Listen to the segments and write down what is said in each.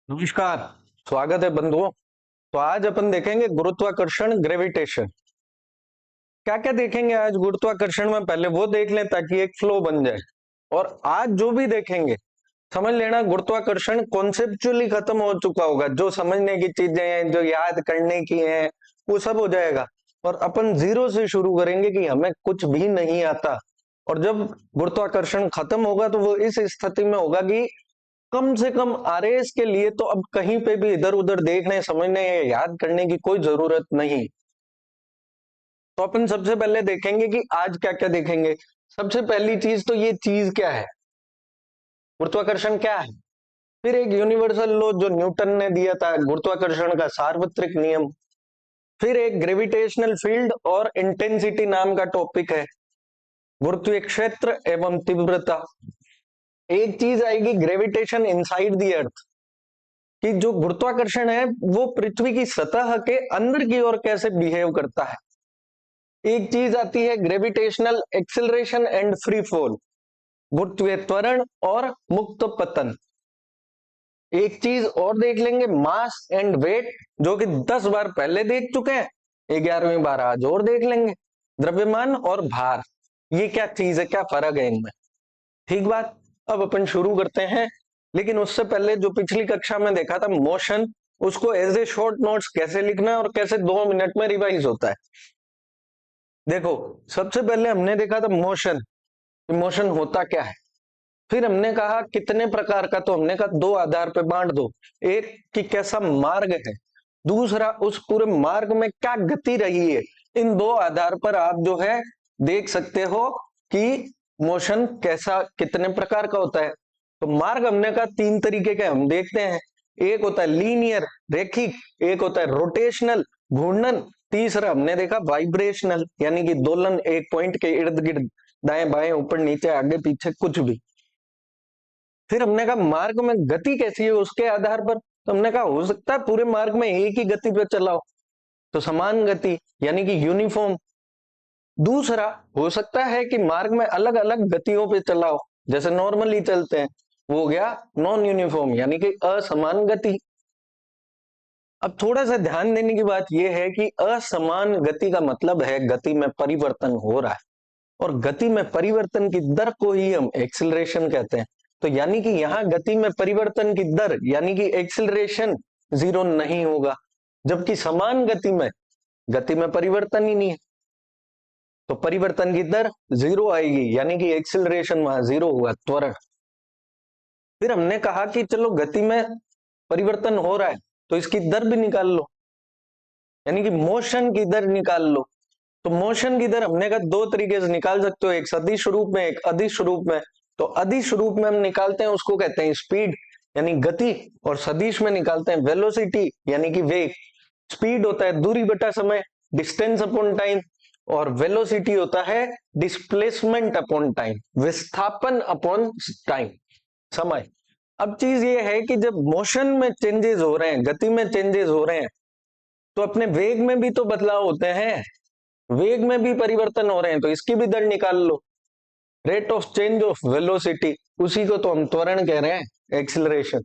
नमस्कार। स्वागत है बंधुओं। तो आज अपन देखेंगे गुरुत्वाकर्षण, ग्रेविटेशन। क्या क्या देखेंगे आज गुरुत्वाकर्षण में, पहले वो देख लें ताकि एक फ्लो बन जाए। और आज जो भी देखेंगे समझ लेना, गुरुत्वाकर्षण कॉन्सेप्चुअली खत्म हो चुका होगा। जो समझने की चीजें हैं, जो याद करने की हैं, वो सब हो जाएगा। और अपन जीरो से शुरू करेंगे कि हमें कुछ भी नहीं आता। और जब गुरुत्वाकर्षण खत्म होगा तो वो इस स्थिति में होगा कि कम से कम आरएस के लिए तो अब कहीं पे भी इधर उधर देखने, समझने या याद करने की कोई जरूरत नहीं। तो अपन सबसे पहले देखेंगे कि आज क्या क्या देखेंगे। सबसे पहली चीज तो ये चीज क्या है, गुरुत्वाकर्षण क्या है। फिर एक यूनिवर्सल लॉ जो न्यूटन ने दिया था, गुरुत्वाकर्षण का सार्वत्रिक नियम। फिर एक ग्रेविटेशनल फील्ड और इंटेंसिटी नाम का टॉपिक है, गुरुत्वीय क्षेत्र एवं तीव्रता। एक चीज आएगी ग्रेविटेशन इनसाइड द अर्थ, कि जो गुरुत्वाकर्षण है वो पृथ्वी की सतह के अंदर की ओर कैसे बिहेव करता है। एक चीज आती है gravitational acceleration and free fall, गुरुत्वीय त्वरण और मुक्त पतन। एक चीज और देख लेंगे मास एंड वेट, जो कि 10 बार पहले देख चुके हैं, 11वीं बार आज और देख लेंगे। द्रव्यमान और भार, ये क्या चीज है, क्या फर्क है इनमें। ठीक बात। अब अपन शुरू करते हैं, लेकिन उससे पहले जो पिछली कक्षा में देखा था मोशन, उसको एज ए शॉर्ट नोट्स कैसे लिखना है और कैसे 2 मिनट में रिवाइज होता है। देखो, सबसे पहले हमने देखा था मोशन, मोशन होता क्या है। फिर हमने कहा कितने प्रकार का, तो हमने कहा दो आधार पे बांट दो। एक कि कैसा मार्ग है, दूसरा उस पूरे मार्ग में क्या गति रही है। इन दो आधार पर आप जो है देख सकते हो कि मोशन कैसा, कितने प्रकार का होता है। तो मार्ग हमने कहा 3 तरीके के हम देखते हैं। एक होता है लीनियर, रेखिक। एक होता है रोटेशनल, घूर्णन। तीसरा हमने देखा वाइब्रेशनल, यानी कि दोलन, एक पॉइंट के इर्द गिर्द, दाएं बाएं, ऊपर नीचे, आगे पीछे, कुछ भी। फिर हमने कहा मार्ग में गति कैसी है उसके आधार पर, तो हमने कहा हो सकता है पूरे मार्ग में एक ही गति पे चलाओ, तो समान गति, यानी कि यूनिफॉर्म। दूसरा हो सकता है कि मार्ग में अलग अलग गतियों पे चलाओ, जैसे नॉर्मली चलते हैं, वो हो गया नॉन यूनिफॉर्म, यानी कि असमान गति। अब थोड़ा सा ध्यान देने की बात यह है कि असमान गति का मतलब है गति में परिवर्तन हो रहा है, और गति में परिवर्तन की दर को ही हम एक्सिलरेशन कहते हैं। तो यानी कि यहाँ गति में परिवर्तन की दर, यानी कि एक्सिलरेशन, जीरो नहीं होगा, जबकि समान गति में परिवर्तन ही नहीं है, तो परिवर्तन की दर जीरो आएगी, यानी कि एक्सिलरेशन वहां जीरो हुआ, त्वरण। फिर हमने कहा कि चलो गति में परिवर्तन हो रहा है तो इसकी दर भी निकाल लो, यानी कि मोशन की दर निकाल लो। तो मोशन की दर हमने कहा 2 तरीके से निकाल सकते हो, एक सदिश रूप में, एक अदिश रूप में। तो अदिश रूप में हम निकालते हैं, उसको कहते हैं स्पीड, यानी गति। और सदिश में निकालते हैं वेलोसिटी, यानी कि वेग। स्पीड होता है दूरी बटा समय, डिस्टेंस अपॉन टाइम। और वेलोसिटी होता है डिस्प्लेसमेंट अपॉन टाइम, विस्थापन अपॉन टाइम, समय। अब चीज ये है कि जब मोशन में चेंजेस हो रहे हैं, गति में चेंजेस हो रहे हैं, तो अपने वेग में भी तो बदलाव होते हैं, वेग में भी परिवर्तन हो रहे हैं, तो इसकी भी दर निकाल लो, rate of change of velocity. उसी को तो हम त्वरण कह रहे हैं, एक्सिलरेशन।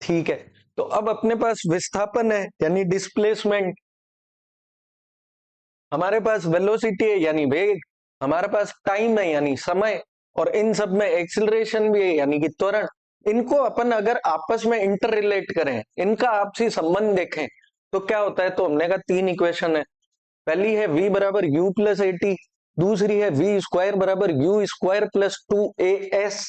ठीक है। तो अब अपने पास विस्थापन है, यानी डिस्प्लेसमेंट। हमारे पास वेलोसिटी है, यानी वेग। हमारे पास टाइम है, यानी समय। और इन सब में एक्सिलरेशन भी है, यानी कि त्वरण। इनको अपन अगर आपस में इंटर रिलेट करें, इनका आपसी संबंध देखें, तो क्या होता है। तो हमने कहा 3 इक्वेशन है। पहली है v बराबर u प्लस एटी, दूसरी है v स्क्वायर बराबर u स्क्वायर प्लस 2as,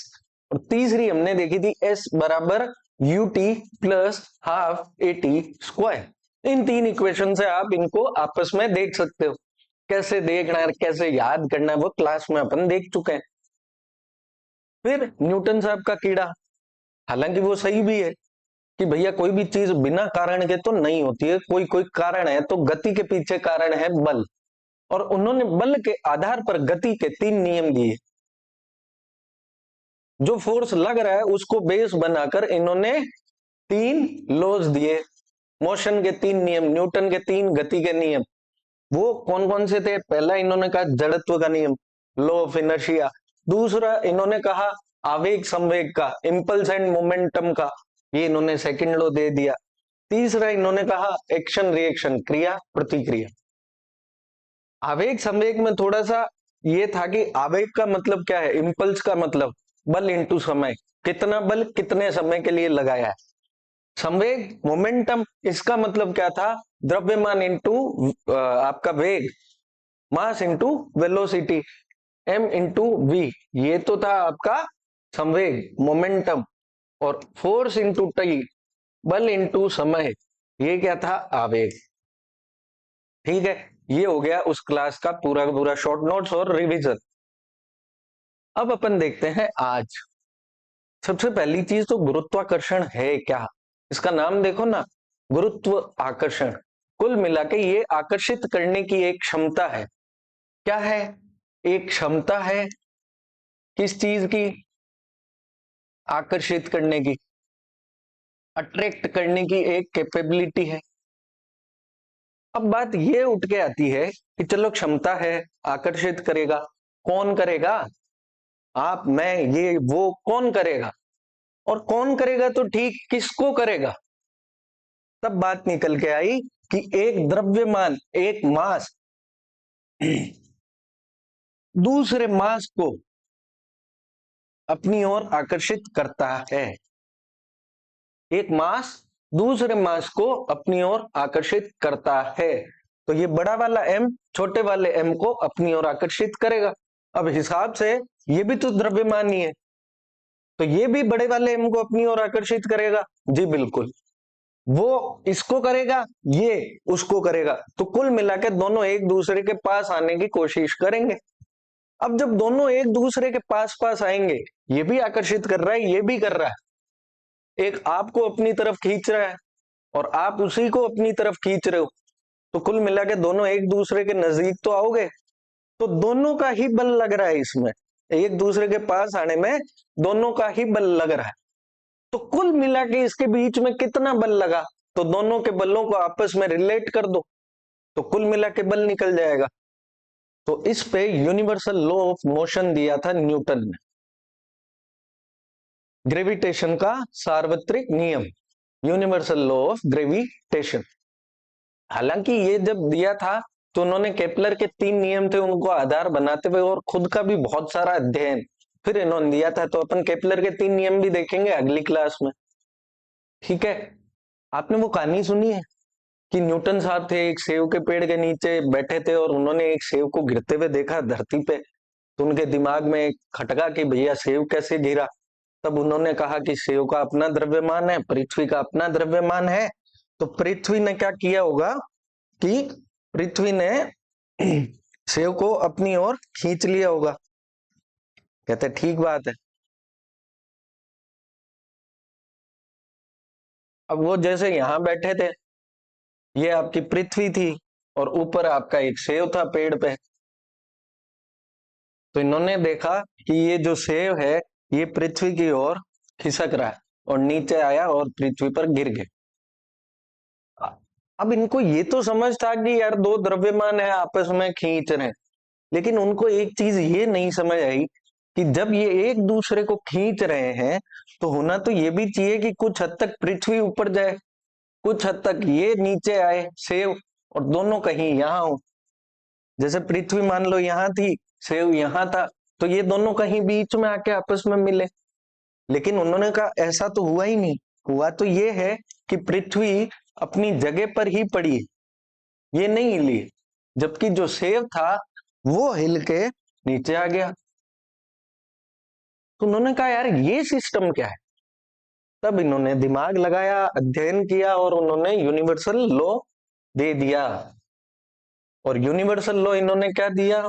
और तीसरी हमने देखी थी s बराबर ut plus half a t square. इन 3 इक्वेशन से आप इनको आपस में देख सकते हो। कैसे देखना है, कैसे याद करना है, वो क्लास में अपन देख चुके हैं। फिर न्यूटन साहब का कीड़ा, हालांकि वो सही भी है कि भैया कोई भी चीज बिना कारण के तो नहीं होती है, कोई कोई कारण है, तो गति के पीछे कारण है बल। और उन्होंने बल के आधार पर गति के 3 नियम दिए। जो फोर्स लग रहा है उसको बेस बनाकर इन्होंने 3 लॉज दिए, मोशन के 3 नियम, न्यूटन के 3 गति के नियम। वो कौन कौन से थे। पहला इन्होंने कहा जड़त्व का नियम, लॉ ऑफ इनर्शिया। दूसरा इन्होंने कहा आवेग संवेग का, इम्पल्स एंड मोमेंटम का, ये इन्होंने सेकंड लॉ दे दिया। तीसरा इन्होंने कहा एक्शन रिएक्शन, क्रिया प्रतिक्रिया। आवेग संवेग में थोड़ा सा ये था कि आवेग का मतलब क्या है, इम्पल्स का मतलब बल इंटू समय, कितना बल कितने समय के लिए लगाया है। संवेग मोमेंटम, इसका मतलब क्या था, द्रव्यमान इंटू आपका वेग, mass into velocity, M into V, ये तो था आपका संवेग मोमेंटम। और फोर्स इंटू टी, बल इंटू समय, ये क्या था, आवेग। ठीक है, ये हो गया उस क्लास का पूरा का पूरा शॉर्ट नोट्स और रिवीजन। अब अपन देखते हैं आज। सबसे पहली चीज तो गुरुत्वाकर्षण है क्या, इसका नाम देखो ना, गुरुत्व आकर्षण। कुल मिला के ये आकर्षित करने की एक क्षमता है। क्या है, एक क्षमता है किस चीज की, आकर्षित करने की, अट्रैक्ट करने की एक कैपेबिलिटी है। अब बात ये उठ के आती है कि चलो क्षमता है, आकर्षित करेगा, कौन करेगा, आप मैं ये वो, कौन करेगा, और कौन करेगा तो ठीक, किसको करेगा। तब बात निकल के आई कि एक द्रव्यमान, एक मास दूसरे मास को अपनी ओर आकर्षित करता है। एक मास दूसरे मास को अपनी ओर आकर्षित करता है, तो ये बड़ा वाला एम छोटे वाले एम को अपनी ओर आकर्षित करेगा। अब हिसाब से ये भी तो द्रव्यमान ही है, तो ये भी बड़े वाले एम को अपनी ओर आकर्षित करेगा। जी बिल्कुल, वो इसको करेगा, ये उसको करेगा, तो कुल मिला के दोनों एक दूसरे के पास आने की कोशिश करेंगे। अब जब दोनों एक दूसरे के पास पास आएंगे, ये भी आकर्षित कर रहा है, ये भी कर रहा है, एक आपको अपनी तरफ खींच रहा है और आप उसी को अपनी तरफ खींच रहे हो, तो कुल मिला के दोनों एक दूसरे के नजदीक तो आओगे। तो दोनों का ही बल लग रहा है इसमें, एक दूसरे के पास आने में दोनों का ही बल लग रहा है। तो कुल मिला के इसके बीच में कितना बल लगा, तो दोनों के बलों को आपस में रिलेट कर दो, तो कुल मिला के बल निकल जाएगा। तो इस पे यूनिवर्सल लॉ ऑफ मोशन दिया था न्यूटन ने, ग्रेविटेशन का सार्वत्रिक नियम, यूनिवर्सल लॉ ऑफ ग्रेविटेशन। हालांकि ये जब दिया था तो उन्होंने केपलर के 3 नियम थे उनको आधार बनाते हुए और खुद का भी बहुत सारा अध्ययन फिर इन्होंने दिया था, तो अपन केपलर के 3 नियम भी देखेंगे अगली क्लास में। ठीक है, आपने वो कहानी सुनी है कि न्यूटन साहब थे, एक सेव के पेड़ के नीचे बैठे थे और उन्होंने एक सेव को गिरते हुए देखा धरती पे, तो उनके दिमाग में एक खटका कि भैया सेव कैसे गिरा। तब उन्होंने कहा कि सेव का अपना द्रव्यमान है, पृथ्वी का अपना द्रव्यमान है, तो पृथ्वी ने क्या किया होगा कि पृथ्वी ने सेव को अपनी ओर खींच लिया होगा। कहते ठीक बात है। अब वो जैसे यहां बैठे थे, ये आपकी पृथ्वी थी और ऊपर आपका एक सेव था पेड़ पे, तो इन्होंने देखा कि ये जो सेव है ये पृथ्वी की ओर खिसक रहा है और नीचे आया और पृथ्वी पर गिर गए। अब इनको ये तो समझ था कि यार दो द्रव्यमान है आपस में खींच रहे हैं, लेकिन उनको एक चीज ये नहीं समझ आई कि जब ये एक दूसरे को खींच रहे हैं तो होना तो ये भी चाहिए कि कुछ हद तक पृथ्वी ऊपर जाए, कुछ हद तक ये नीचे आए सेव, और दोनों कहीं यहाँ हो। जैसे पृथ्वी मान लो यहाँ थी, सेव यहाँ था, तो ये दोनों कहीं बीच में आके आपस में मिले। लेकिन उन्होंने कहा ऐसा तो हुआ ही नहीं, हुआ तो ये है कि पृथ्वी अपनी जगह पर ही पड़ी, ये नहीं हिली, जबकि जो सेव था वो हिल के नीचे आ गया। तो उन्होंने कहा यार ये सिस्टम क्या है। तब इन्होंने दिमाग लगाया, अध्ययन किया और उन्होंने यूनिवर्सल लॉ दे दिया। और यूनिवर्सल लॉ इन्होंने क्या दिया,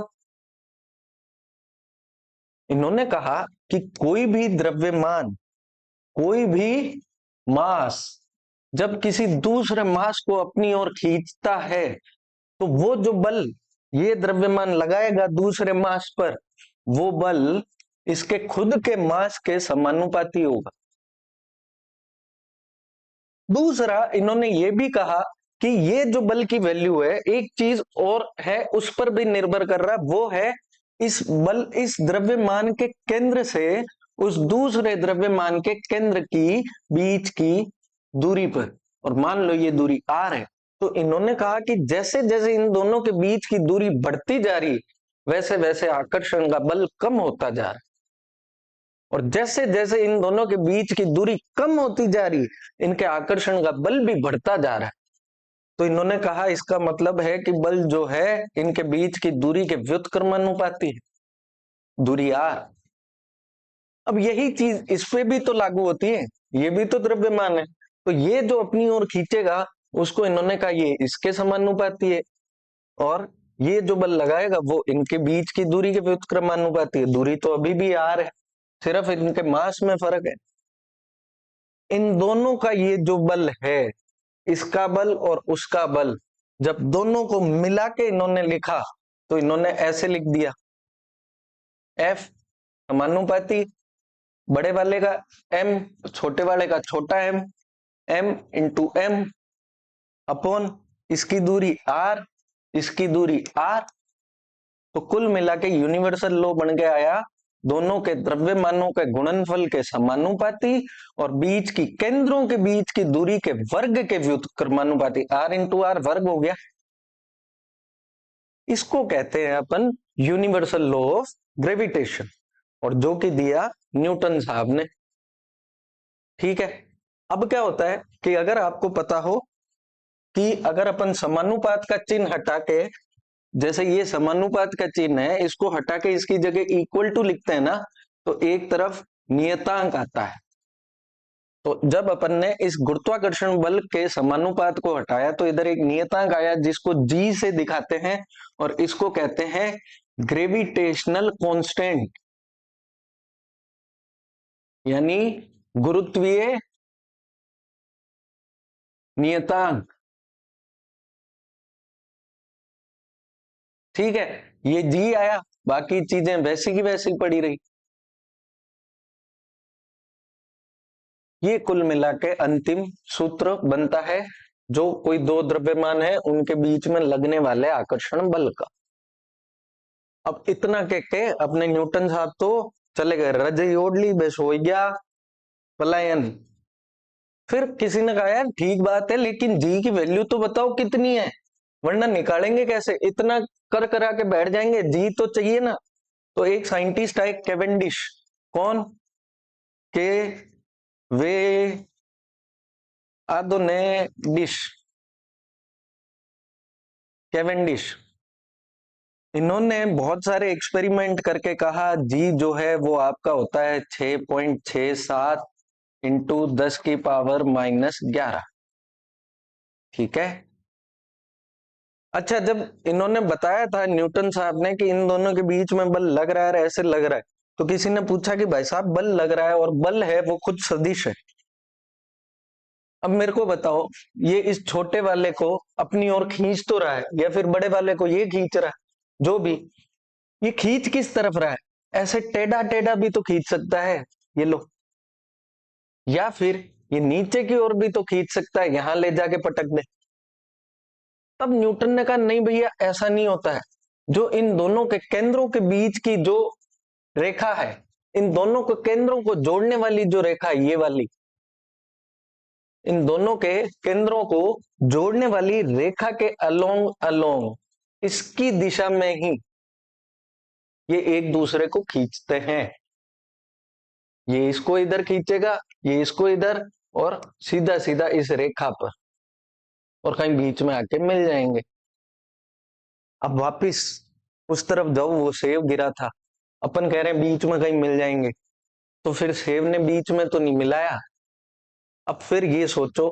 इन्होंने कहा कि कोई भी द्रव्यमान, कोई भी मास जब किसी दूसरे मास को अपनी ओर खींचता है तो वो जो बल ये द्रव्यमान लगाएगा दूसरे मास पर, वो बल इसके खुद के मास के समानुपाती होगा। दूसरा इन्होंने ये भी कहा कि ये जो बल की वैल्यू है, एक चीज और है उस पर भी निर्भर कर रहा है, वो है इस द्रव्यमान के केंद्र से उस दूसरे द्रव्यमान के केंद्र की बीच की दूरी पर, और मान लो ये दूरी r है, तो इन्होंने कहा कि जैसे जैसे इन दोनों के बीच की दूरी बढ़ती जा रही वैसे वैसे आकर्षण का बल कम होता जा रहा है, और जैसे जैसे इन दोनों के बीच की दूरी कम होती जा रही इनके आकर्षण का बल भी बढ़ता जा रहा है। तो इन्होंने कहा इसका मतलब है कि बल जो है इनके बीच की दूरी के व्युत्क्रमानुपाती है, दूरी r। अब यही चीज इस पे भी तो लागू होती है, ये भी तो द्रव्यमान है, तो ये जो अपनी ओर खींचेगा उसको इन्होंने कहा ये इसके समानुपाती है, और ये जो बल लगाएगा वो इनके बीच की दूरी के व्युत्क्रमानुपाती है। दूरी तो अभी भी r है, सिर्फ इनके मास में फर्क है। इन दोनों का ये जो बल है, इसका बल और उसका बल, जब दोनों को मिला के इन्होंने लिखा तो इन्होंने ऐसे लिख दिया, F समानुपाती बड़े वाले का m, छोटे वाले का छोटा m, m into m upon इसकी दूरी r, इसकी दूरी r। तो कुल मिला के यूनिवर्सल लॉ बन के आया दोनों के द्रव्यमानों के गुणनफल के समानुपाती और बीच की केंद्रों के बीच की दूरी के वर्ग के व्युत्क्रमानुपाती, r इंटू r वर्ग हो गया। इसको कहते हैं अपन यूनिवर्सल लॉ ऑफ ग्रेविटेशन, और जो कि दिया न्यूटन साहब ने। ठीक है, अब क्या होता है कि अगर आपको पता हो कि अगर अपन समानुपात का चिन्ह हटा के, जैसे ये समानुपात का चिन्ह है, इसको हटा के इसकी जगह इक्वल टू लिखते हैं ना, तो एक तरफ नियतांक आता है। तो जब अपन ने इस गुरुत्वाकर्षण बल के समानुपात को हटाया तो इधर एक नियतांक आया जिसको जी से दिखाते हैं, और इसको कहते हैं ग्रेविटेशनल कांस्टेंट, यानी गुरुत्वीय नियतांक। ठीक है, ये जी आया, बाकी चीजें वैसी की वैसी पड़ी रही। ये कुल मिला के अंतिम सूत्र बनता है जो कोई दो द्रव्यमान है उनके बीच में लगने वाले आकर्षण बल का। अब इतना कह के अपने न्यूटन साहब तो चले गए, रजई ओढ़ ली बस हो गया पलायन। फिर किसी ने कहा यार ठीक बात है, लेकिन जी की वैल्यू तो बताओ कितनी है, वरना निकालेंगे कैसे, इतना कर करा के बैठ जाएंगे, जी तो चाहिए ना। तो एक साइंटिस्ट है केवेंडिश, कौन के वे आदोने डिश, केवेंडिश, इन्होंने बहुत सारे एक्सपेरिमेंट करके कहा जी जो है वो आपका होता है 6.67 इंटू 10 की पावर -11। ठीक है, अच्छा जब इन्होंने बताया था न्यूटन साहब ने कि इन दोनों के बीच में बल लग रहा है, ऐसे लग रहा है, तो किसी ने पूछा कि भाई साहब बल लग रहा है और बल है वो खुद सदिश है, अब मेरे को बताओ ये इस छोटे वाले को अपनी ओर खींच तो रहा है या फिर बड़े वाले को ये खींच रहा है, जो भी ये खींच किस तरफ रहा है, ऐसे टेढ़ा टेढ़ा भी तो खींच सकता है, ये लो, या फिर ये नीचे की ओर भी तो खींच सकता है, यहां ले जाके पटक दे। तब न्यूटन ने कहा नहीं भैया ऐसा नहीं होता है, जो इन दोनों के केंद्रों के बीच की जो रेखा है, इन दोनों के केंद्रों को जोड़ने वाली जो रेखा है ये वाली, इन दोनों के केंद्रों को जोड़ने वाली रेखा के अलोंग अलोंग इसकी दिशा में ही ये एक दूसरे को खींचते हैं। ये इसको इधर खींचेगा, ये इसको इधर, और सीधा सीधा इस रेखा पर, और कहीं बीच में आके मिल जाएंगे। अब वापिस उस तरफ जाओ, वो सेब गिरा था, अपन कह रहे हैं बीच में कहीं मिल जाएंगे, तो फिर सेब ने बीच में तो नहीं मिलाया। अब फिर ये सोचो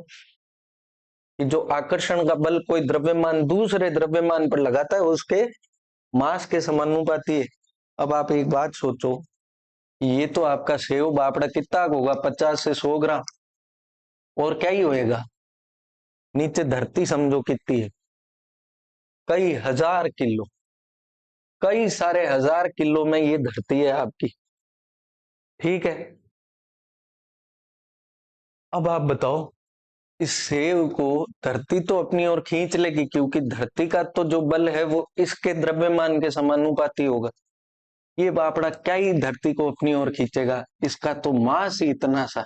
कि जो आकर्षण का बल कोई द्रव्यमान दूसरे द्रव्यमान पर लगाता है उसके मास के समानुपाती है। अब आप एक बात सोचो, ये तो आपका सेव बापड़ा कितना होगा, 50 से 100 ग्राम, और क्या ही होएगा, नीचे धरती समझो कितनी है, कई हजार किलो, कई सारे हजार किलो में ये धरती है आपकी। ठीक है, अब आप बताओ इस सेव को धरती तो अपनी ओर खींच लेगी, क्योंकि धरती का तो जो बल है वो इसके द्रव्यमान के समानुपाती होगा, ये बापड़ा क्या ही धरती को अपनी ओर खींचेगा, इसका तो मास ही इतना सा,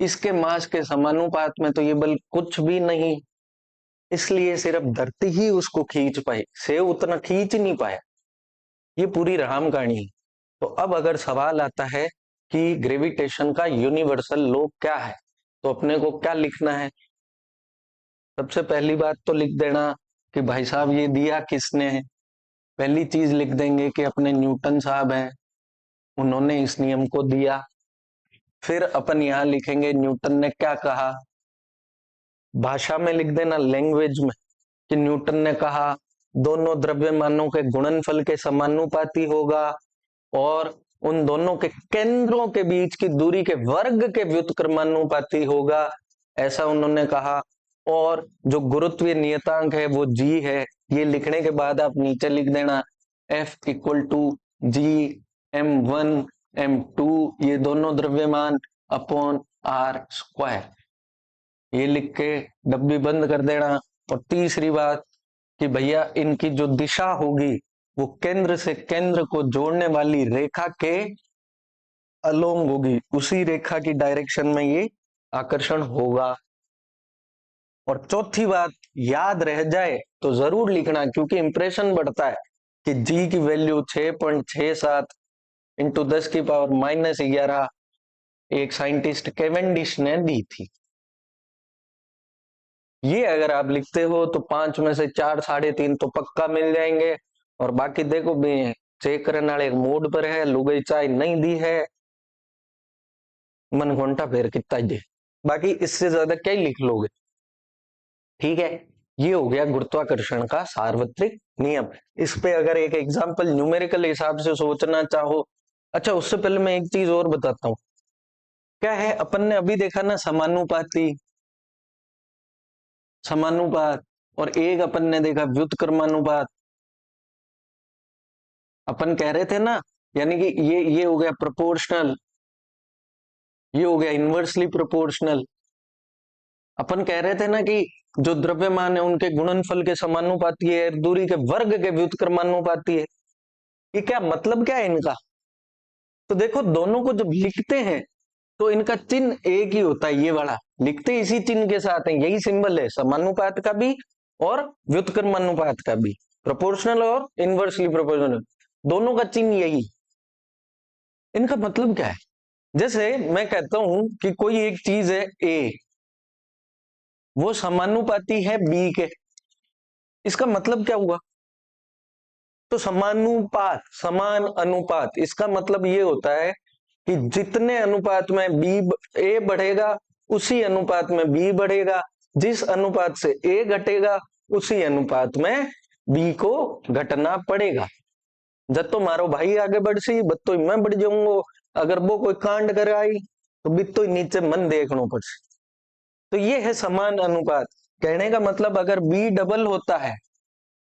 इसके मास के समानुपात में तो ये बल कुछ भी नहीं, इसलिए सिर्फ धरती ही उसको खींच पाई, सेव उतना खींच नहीं पाया। ये पूरी राम कहानी है। तो अब अगर सवाल आता है कि ग्रेविटेशन का यूनिवर्सल लॉ क्या है, तो अपने को क्या लिखना है? सबसे पहली बात तो लिख देना कि भाई साहब ये दिया किसने है। पहली चीज लिख देंगे कि अपने न्यूटन साहब हैं, उन्होंने इस नियम को दिया। फिर अपन यहाँ लिखेंगे न्यूटन ने क्या कहा, भाषा में लिख देना, लैंग्वेज में, कि न्यूटन ने कहा दोनों द्रव्यमानों के गुणनफल के समानुपाती होगा और उन दोनों के केंद्रों के बीच की दूरी के वर्ग के व्युत्क्रमानुपाती होगा, ऐसा उन्होंने कहा। और जो गुरुत्वीय नियतांक है वो जी है। ये लिखने के बाद आप नीचे लिख देना F equal to ji m1 m2, ये दोनों द्रव्यमान अपॉन आर स्क्वायर, ये लिख के डब्बी बंद कर देना। और तीसरी बात कि भैया इनकी जो दिशा होगी वो केंद्र से केंद्र को जोड़ने वाली रेखा के अलोंग होगी, उसी रेखा की डायरेक्शन में ये आकर्षण होगा। और चौथी बात याद रह जाए तो जरूर लिखना, क्योंकि इंप्रेशन बढ़ता है कि जी की वैल्यू 6.67 इंटू 10⁻⁻11 एक साइंटिस्ट केवेंडिश ने दी थी। ये अगर आप लिखते हो तो 5 में से 4 3.5 तो पक्का मिल जाएंगे। और बाकी देखो भी चेक करने वाले मूड पर है, लुगाई चाय नहीं दी है, मन घंटा फेर कितना दे, बाकी इससे ज्यादा क्या ही लिख लोगे। ठीक है, ये हो गया गुरुत्वाकर्षण का सार्वत्रिक नियम। इस पे अगर एक एग्जांपल न्यूमेरिकल हिसाब से सोचना चाहो, अच्छा उससे पहले मैं एक चीज और बताता हूँ। क्या है, अपन ने अभी देखा ना समानुपाती, समानुपात, और एक अपन ने देखा व्युत्क्रमानुपात। अपन कह रहे थे ना, यानी कि ये हो गया प्रोपोर्शनल, ये हो गया इनवर्सली प्रोपोर्शनल। अपन कह रहे थे ना कि जो द्रव्यमान है उनके गुणनफल के समानुपाती है, दूरी के वर्ग के व्युत्क्रमानुपाती है। ये क्या मतलब क्या है इनका? तो देखो दोनों को जब लिखते हैं तो इनका चिन्ह एक ही होता है, ये वाला लिखते इसी चिन्ह के साथ है, यही सिंबल है समानुपात का भी और व्युत्क्रमानुपात का भी, प्रोपोर्शनल और इनवर्सली प्रोपोर्शनल, दोनों का चिन्ह यही। इनका मतलब क्या है? जैसे मैं कहता हूं कि कोई एक चीज है ए, वो समानुपाती है बी के, इसका मतलब क्या हुआ? तो समानुपात, समान अनुपात, इसका मतलब ये होता है कि जितने अनुपात में बी ए बढ़ेगा उसी अनुपात में बी बढ़ेगा, जिस अनुपात से ए घटेगा उसी अनुपात में बी को घटना पड़ेगा। जब तो मारो भाई आगे बढ़ सी बत तो मैं बढ़ जाऊंगा, अगर वो कोई कांड कर आई तो बितो नीचे मन देखना पड़। तो ये है समान अनुपात। कहने का मतलब अगर बी डबल होता है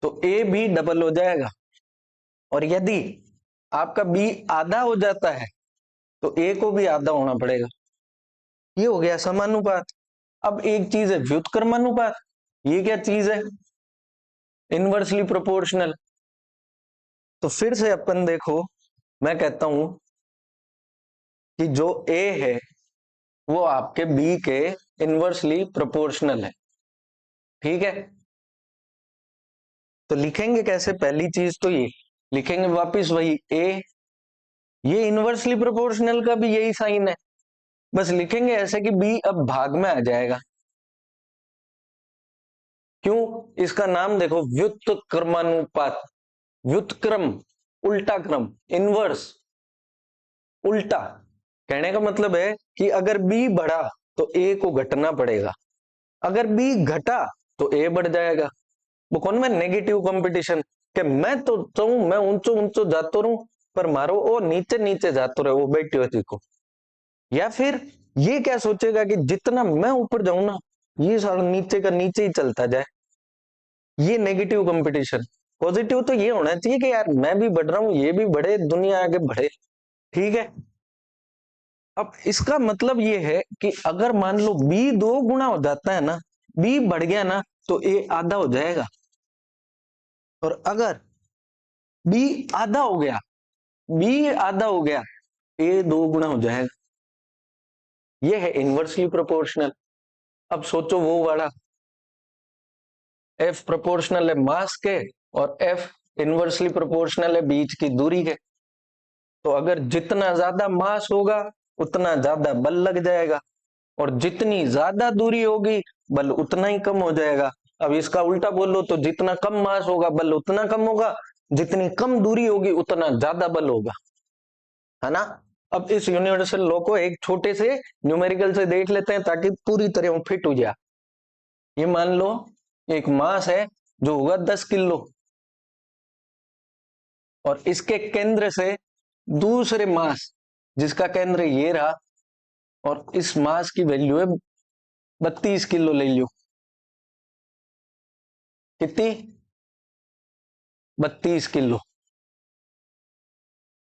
तो ए भी डबल हो जाएगा, और यदि आपका बी आधा हो जाता है तो ए को भी आधा होना पड़ेगा। ये हो गया समानुपात। अब एक चीज है व्युत्क्रमानुपात, ये क्या चीज है? Inversely proportional. तो फिर से अपन देखो, मैं कहता हूं कि जो ए है वो आपके बी के इनवर्सली प्रोपोर्शनल है। ठीक है, तो लिखेंगे कैसे? पहली चीज तो ये लिखेंगे वापिस वही ए, ये इनवर्सली प्रोपोर्शनल का भी यही साइन है, बस लिखेंगे ऐसे कि बी अब भाग में आ जाएगा। क्यों? इसका नाम देखो व्युत्क्रमानुपात, व्युत्क्रम उल्टा क्रम, इनवर्स उल्टा। कहने का मतलब है कि अगर बी बढ़ा तो ए को घटना पड़ेगा, अगर बी घटा तो ए बढ़ जाएगा। वो कौन में नेगेटिव कंपटीशन, कि मैं तो चाहूं मैं ऊंचो ऊंचो जातो रहूं पर मारो वो नीचे नीचे जातो रहे वो बैठी होती को। या फिर ये क्या सोचेगा कि जितना मैं ऊपर जाऊं ना ये सारा नीचे का नीचे ही चलता जाए, ये नेगेटिव कंपटीशन। पॉजिटिव तो ये होना चाहिए कि यार मैं भी बढ़ रहा हूं, ये भी बढ़े, दुनिया आगे बढ़े। ठीक है, अब इसका मतलब ये है कि अगर मान लो बी 2 गुना हो जाता है ना, बी बढ़ गया ना तो ए आधा हो जाएगा, और अगर बी आधा हो गया बी आधा हो गया, ए 2 गुना हो जाएगा। ये है इनवर्सली प्रोपोर्शनल। अब सोचो वो वाला, एफ प्रोपोर्शनल है मास के और एफ इनवर्सली प्रोपोर्शनल है बीच की दूरी के। तो अगर जितना ज्यादा मास होगा उतना ज्यादा बल लग जाएगा, और जितनी ज्यादा दूरी होगी बल उतना ही कम हो जाएगा। अब इसका उल्टा बोलो तो जितना कम मास होगा बल उतना कम होगा, जितनी कम दूरी होगी उतना ज्यादा बल होगा, है ना। अब इस यूनिवर्सल लॉ को एक छोटे से न्यूमेरिकल से देख लेते हैं ताकि पूरी तरह फिट हो जाए। ये मान लो एक मास है जो होगा 10 किलो, और इसके केंद्र से दूसरे मास जिसका केंद्र ये रहा, और इस मास की वैल्यू है 32 किलो ले लो। कितनी? 32 किलो।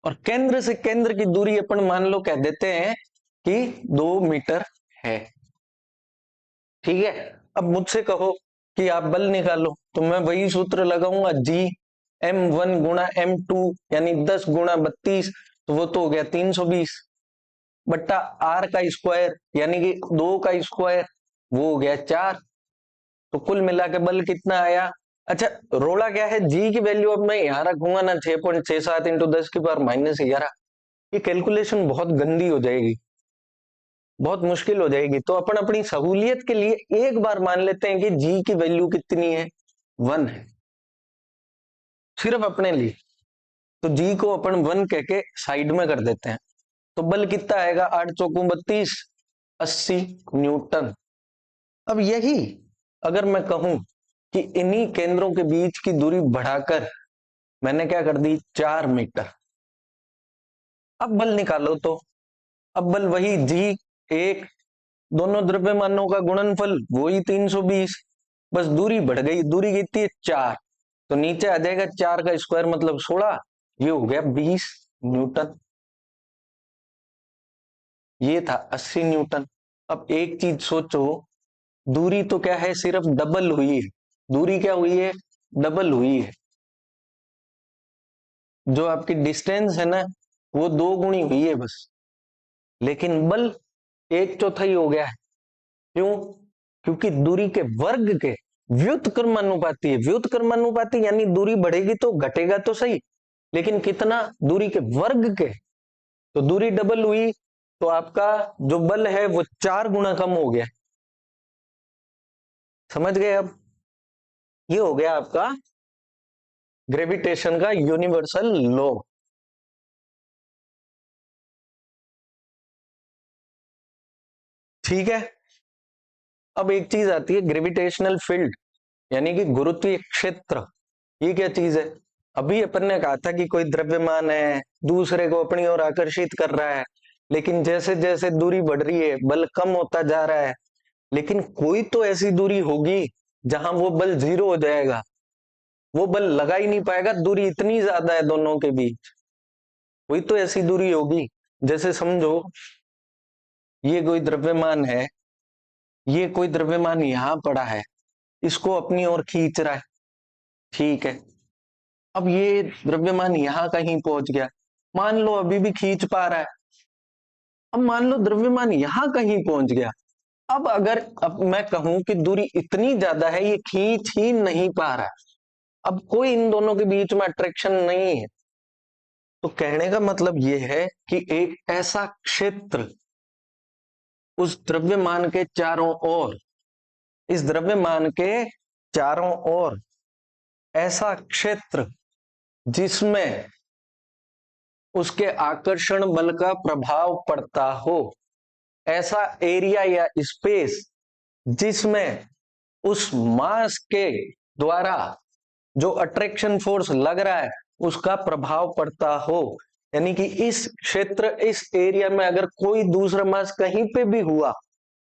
और केंद्र से केंद्र की दूरी अपन मान लो कह देते हैं कि 2 मीटर है। ठीक है। अब मुझसे कहो कि आप बल निकालो, तो मैं वही सूत्र लगाऊंगा, जी m1 गुणा m2 यानी 10 गुणा 32, तो वो तो हो गया 320 बट्टा r का स्क्वायर यानी कि 2 का स्क्वायर, वो हो गया 4। तो कुल मिला के बल कितना आया? अच्छा, रोड़ा क्या है, जी की वैल्यू अब मैं यहां रखूंगा ना 6.67 इंटू 10⁻11। ये कैलकुलेशन बहुत गंदी हो जाएगी, बहुत मुश्किल हो जाएगी। तो अपन अपनी सहूलियत के लिए एक बार मान लेते हैं कि जी की वैल्यू कितनी है, 1 है, सिर्फ अपने लिए। तो जी को अपन 1 कह के साइड में कर देते हैं। तो बल कितना आएगा, 8 चौकू 32, 80 न्यूटन। अब यही अगर मैं कहूं कि इन्हीं केंद्रों के बीच की दूरी बढ़ाकर मैंने क्या कर दी, 4 मीटर। अब बल निकालो तो, अब बल वही जी, एक, दोनों द्रव्यमानों का गुणनफल वही 320, बस दूरी बढ़ गई, दूरी कितनी है, 4। तो नीचे आ जाएगा 4 का स्क्वायर मतलब 16, ये हो गया 20 न्यूटन। ये था 80 न्यूटन। अब एक चीज सोचो, दूरी तो क्या है, सिर्फ डबल हुई है। दूरी क्या हुई है, डबल हुई है। जो आपकी डिस्टेंस है ना, वो 2 गुनी हुई है बस, लेकिन बल 1/4 हो गया है। क्यों? क्योंकि दूरी के वर्ग के व्युत्क्रमानुपाती है। व्युत्क्रमानुपाती यानी दूरी बढ़ेगी तो घटेगा तो सही, लेकिन कितना, दूरी के वर्ग के। तो दूरी डबल हुई तो आपका जो बल है वो 4 गुना कम हो गया। समझ गए? अब ये हो गया आपका ग्रेविटेशन का यूनिवर्सल लॉ। ठीक है। अब एक चीज आती है ग्रेविटेशनल फील्ड, यानी कि गुरुत्वीय क्षेत्र। ये क्या चीज है? अभी अपन ने कहा था कि कोई द्रव्यमान है, दूसरे को अपनी ओर आकर्षित कर रहा है, लेकिन जैसे जैसे दूरी बढ़ रही है बल कम होता जा रहा है। लेकिन कोई तो ऐसी दूरी होगी जहां वो बल 0 हो जाएगा, वो बल लगा ही नहीं पाएगा, दूरी इतनी ज्यादा है दोनों के बीच। कोई तो ऐसी दूरी होगी, जैसे समझो ये कोई द्रव्यमान है, ये कोई द्रव्यमान यहां पड़ा है, इसको अपनी ओर खींच रहा है। ठीक है। अब ये द्रव्यमान यहां कहीं पहुंच गया, मान लो अभी भी खींच पा रहा है। अब मान लो द्रव्यमान यहां कहीं पहुंच गया। अब मैं कहूं कि दूरी इतनी ज्यादा है ये खींच ही नहीं पा रहा है, अब कोई इन दोनों के बीच में अट्रैक्शन नहीं है। तो कहने का मतलब ये है कि एक ऐसा क्षेत्र उस द्रव्यमान के चारों ओर, इस द्रव्यमान के चारों ओर ऐसा क्षेत्र जिसमें उसके आकर्षण बल का प्रभाव पड़ता हो, ऐसा एरिया या स्पेस जिसमें उस मास के द्वारा जो अट्रैक्शन फोर्स लग रहा है उसका प्रभाव पड़ता हो। यानी कि इस क्षेत्र, इस एरिया में अगर कोई दूसरा मास कहीं पे भी हुआ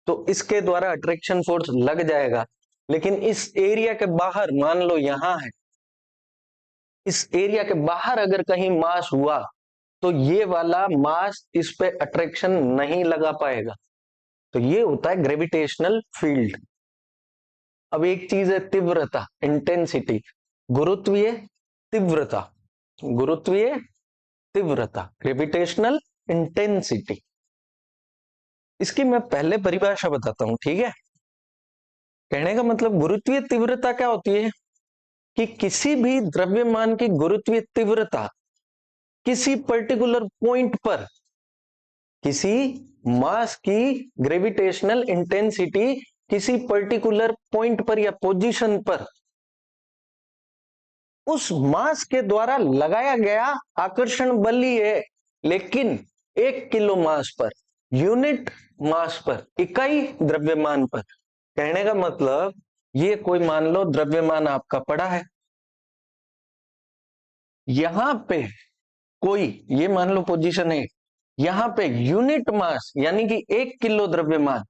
तो इसके द्वारा अट्रैक्शन फोर्स लग जाएगा। लेकिन इस एरिया के बाहर, मान लो यहां है, इस एरिया के बाहर अगर कहीं मास हुआ तो ये वाला मास इस पे अट्रैक्शन नहीं लगा पाएगा। तो ये होता है ग्रेविटेशनल फील्ड। अब एक चीज है तीव्रता, इंटेंसिटी, गुरुत्वीय तीव्रता, गुरुत्वीय तीव्रता, ग्रेविटेशनल इंटेंसिटी। इसकी मैं पहले परिभाषा बताता हूं, ठीक है। कहने का मतलब गुरुत्वीय तीव्रता क्या होती है कि किसी भी द्रव्यमान की गुरुत्वीय तीव्रता किसी पर्टिकुलर पॉइंट पर, किसी मास की ग्रेविटेशनल इंटेंसिटी किसी पर्टिकुलर पॉइंट पर या पोजीशन पर उस मास के द्वारा लगाया गया आकर्षण बल ही है, लेकिन 1 किलो मास पर, यूनिट मास पर, इकाई द्रव्यमान पर। कहने का मतलब ये कोई मान लो द्रव्यमान आपका पड़ा है, यहां पे कोई, ये मान लो पोजीशन है, यहां पे यूनिट मास यानी कि 1 किलो द्रव्यमान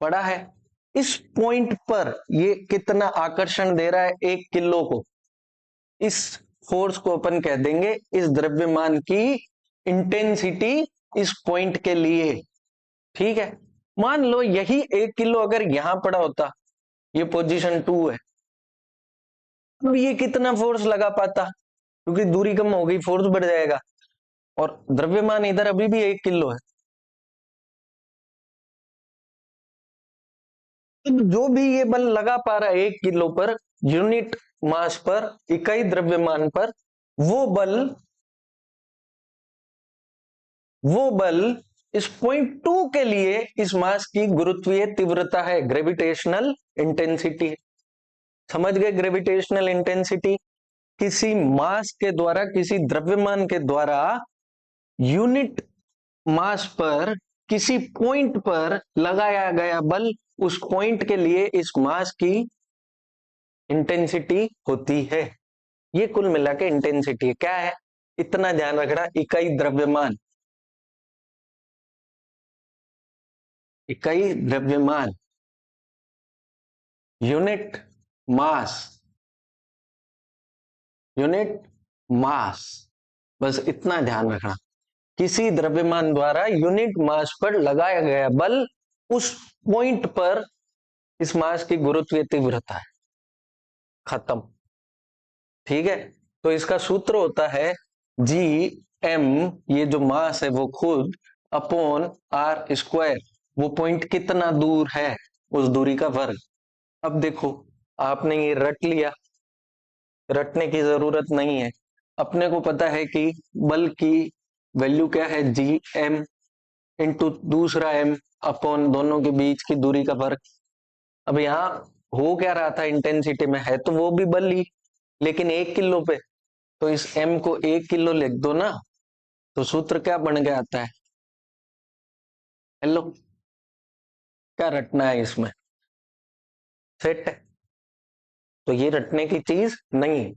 पड़ा है। इस पॉइंट पर ये कितना आकर्षण दे रहा है 1 किलो को, इस फोर्स को अपन कह देंगे इस द्रव्यमान की इंटेंसिटी इस पॉइंट के लिए, ठीक है। मान लो यही 1 किलो अगर यहां पड़ा होता, ये पोजीशन 2 है, तो ये कितना फोर्स लगा पाता, क्योंकि दूरी कम हो गई, फोर्स बढ़ जाएगा, और द्रव्यमान इधर अभी भी 1 किलो है। तो जो भी ये बल लगा पा रहा है 1 किलो पर, यूनिट मास पर, इकाई द्रव्यमान पर, वो बल इस पॉइंट 2 के लिए इस मास की गुरुत्वीय तीव्रता है, ग्रेविटेशनल इंटेंसिटी। समझ गए ग्रेविटेशनल इंटेंसिटी? किसी मास के द्वारा, किसी द्रव्यमान के द्वारा यूनिट मास पर किसी पॉइंट पर लगाया गया बल, उस पॉइंट के लिए इस मास की इंटेंसिटी होती है। ये कुल मिला के इंटेंसिटी क्या है, इतना ध्यान रखना। इकाई द्रव्यमान, इकाई द्रव्यमान, यूनिट मास, यूनिट मास, बस इतना ध्यान रखना। किसी द्रव्यमान द्वारा यूनिट मास पर लगाया गया बल, उस पॉइंट पर इस मास की गुरुत्वीय तीव्रता है, खत्म। ठीक है, तो इसका सूत्र होता है जी एम, ये जो मास है वो खुद, अपॉन आर स्क्वायर, वो पॉइंट कितना दूर है उस दूरी का वर्ग। अब देखो, आपने ये रट लिया, रटने की जरूरत नहीं है, अपने को पता है कि बल की वैल्यू क्या है, जी एम इंटू दूसरा एम अपॉन दोनों के बीच की दूरी का वर्ग। अब यहाँ हो क्या रहा था, इंटेंसिटी में है तो वो भी बल ही, लेकिन 1 किलो पे, तो इस m को 1 किलो लिख दो ना, तो सूत्र क्या बन गया आता है। हेलो, क्या रटना है इसमें, सेट है। तो ये रटने की चीज नहीं है।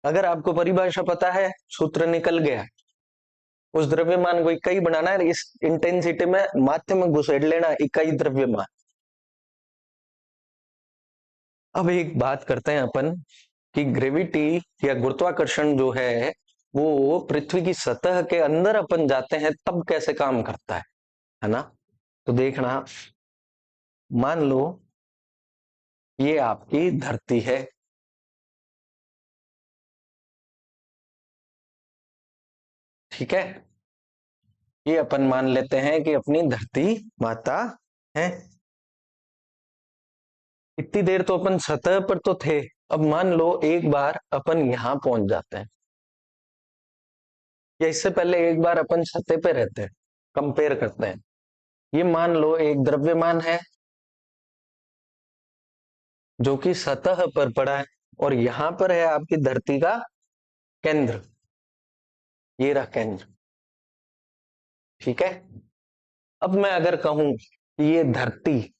अगर आपको परिभाषा पता है, सूत्र निकल गया, उस द्रव्यमान को इकाई बनाना है, इस इंटेंसिटी में माध्य में घुसेड़ लेना, इकाई द्रव्यमान। अब एक बात करते हैं अपन कि ग्रेविटी या गुरुत्वाकर्षण जो है वो पृथ्वी की सतह के अंदर अपन जाते हैं तब कैसे काम करता है ना। तो देखना, मान लो ये आपकी धरती है, ठीक है, ये अपन मान लेते हैं कि अपनी धरती माता है। इतनी देर तो अपन सतह पर तो थे, अब मान लो एक बार अपन यहां पहुंच जाते हैं, या इससे पहले एक बार अपन सतह पे रहते हैं, कंपेयर करते हैं। ये मान लो एक द्रव्यमान है जो कि सतह पर पड़ा है, और यहां पर है आपकी धरती का केंद्र, ये रहा केंद्र, ठीक है। अब मैं अगर कहूं कि ये धरती,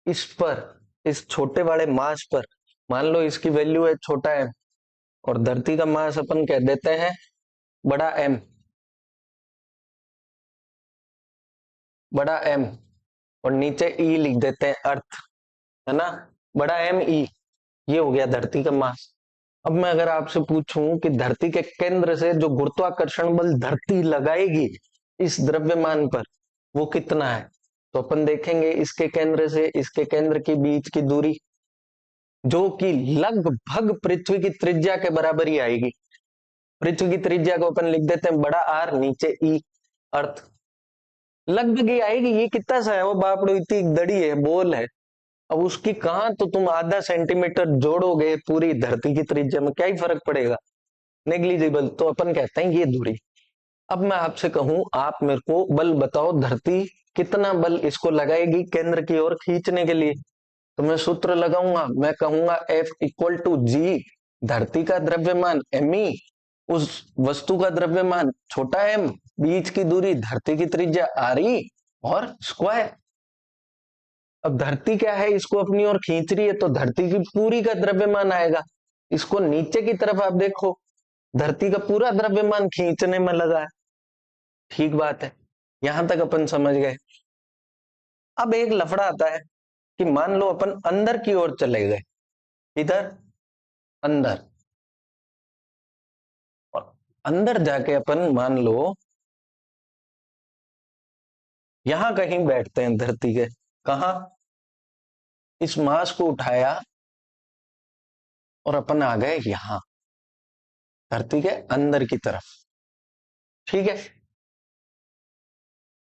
इस पर, इस छोटे वाले मास पर, मान लो इसकी वैल्यू है छोटा एम, और धरती का मास अपन कह देते हैं बड़ा एम, बड़ा एम, और नीचे ई लिख देते हैं अर्थ, है ना, बड़ा एम ई, ये हो गया धरती का मास। अब मैं अगर आपसे पूछूं कि धरती के केंद्र से जो गुरुत्वाकर्षण बल धरती लगाएगी इस द्रव्यमान पर, वो कितना है, तो अपन देखेंगे इसके केंद्र से इसके केंद्र के बीच की दूरी, जो कि लगभग पृथ्वी की त्रिज्या के बराबर ही आएगी। पृथ्वी की त्रिज्या को अपन लिख देते हैं बड़ा आर, नीचे ई, अर्थ लगभग ही आएगी। ये कितना सा है, वो बापड़ो इतनी दड़ी है, बोल है। अब उसकी कहां तो तुम आधा सेंटीमीटर जोड़ोगे पूरी धरती की त्रिज्या में, क्या ही फर्क पड़ेगा, नेग्लिजिबल। तो अपन कहते हैं ये दूरी। अब मैं आपसे कहूं, आप मेरे को बल बताओ, धरती कितना बल इसको लगाएगी केंद्र की ओर खींचने के लिए। तो मैं सूत्र लगाऊंगा, मैं कहूंगा F इक्वल टू जी, धरती का द्रव्यमान एमई, उस वस्तु का द्रव्यमान छोटा एम, बीच की दूरी धरती की त्रिज्या आर ई, और स्क्वायर। अब धरती क्या है, इसको अपनी ओर खींच रही है, तो धरती की पूरी का द्रव्यमान आएगा। इसको नीचे की तरफ आप देखो, धरती का पूरा द्रव्यमान खींचने में लगा है। ठीक बात है, यहां तक अपन समझ गए। अब एक लफड़ा आता है कि मान लो अपन अंदर की ओर चले गए, इधर अंदर, और अंदर जाके अपन मान लो यहां कहीं बैठते हैं धरती के, कहा, इस मास को उठाया और अपन आ गए यहां धरती के अंदर की तरफ। ठीक है,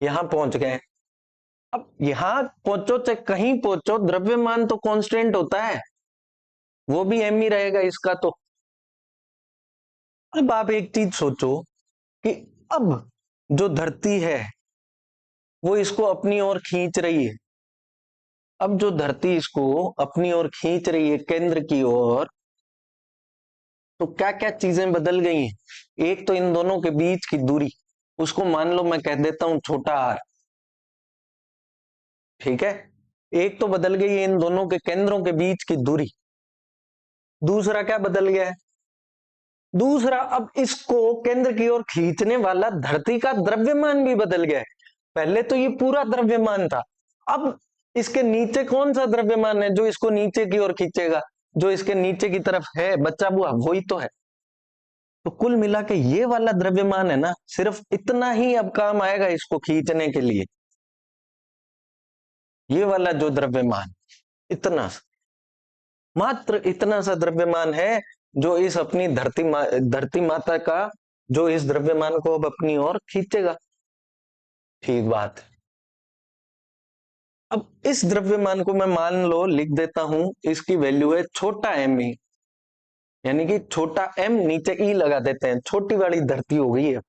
यहां पहुंच गए। अब यहां पहुंचो चाहे कहीं पहुंचो, द्रव्यमान तो कांस्टेंट होता है, वो भी एम ही रहेगा इसका। तो अब आप एक चीज सोचो कि अब जो धरती है वो इसको अपनी ओर खींच रही है। अब जो धरती इसको अपनी ओर खींच रही है केंद्र की ओर, तो क्या क्या चीजें बदल गई हैं। एक तो इन दोनों के बीच की दूरी, उसको मान लो मैं कह देता हूं छोटा आर। ठीक है, एक तो बदल गई है इन दोनों के केंद्रों के बीच की दूरी। दूसरा क्या बदल गया है, दूसरा अब इसको केंद्र की ओर खींचने वाला धरती का द्रव्यमान भी बदल गया है। पहले तो ये पूरा द्रव्यमान था, अब इसके नीचे कौन सा द्रव्यमान है जो इसको नीचे की ओर खींचेगा, जो इसके नीचे की तरफ है बचा हुआ, वही तो है। तो कुल मिला के ये वाला द्रव्यमान है ना, सिर्फ इतना ही अब काम आएगा इसको खींचने के लिए। ये वाला जो द्रव्यमान, इतना मात्र इतना सा द्रव्यमान है जो इस अपनी धरती माता का, जो इस द्रव्यमान को अब अपनी ओर खींचेगा। ठीक बात है। अब इस द्रव्यमान को मैं मान लो लिख देता हूं, इसकी वैल्यू है छोटा एम ई, यानी कि छोटा एम नीचे ई लगा देते हैं, छोटी वाली धरती हो गई है।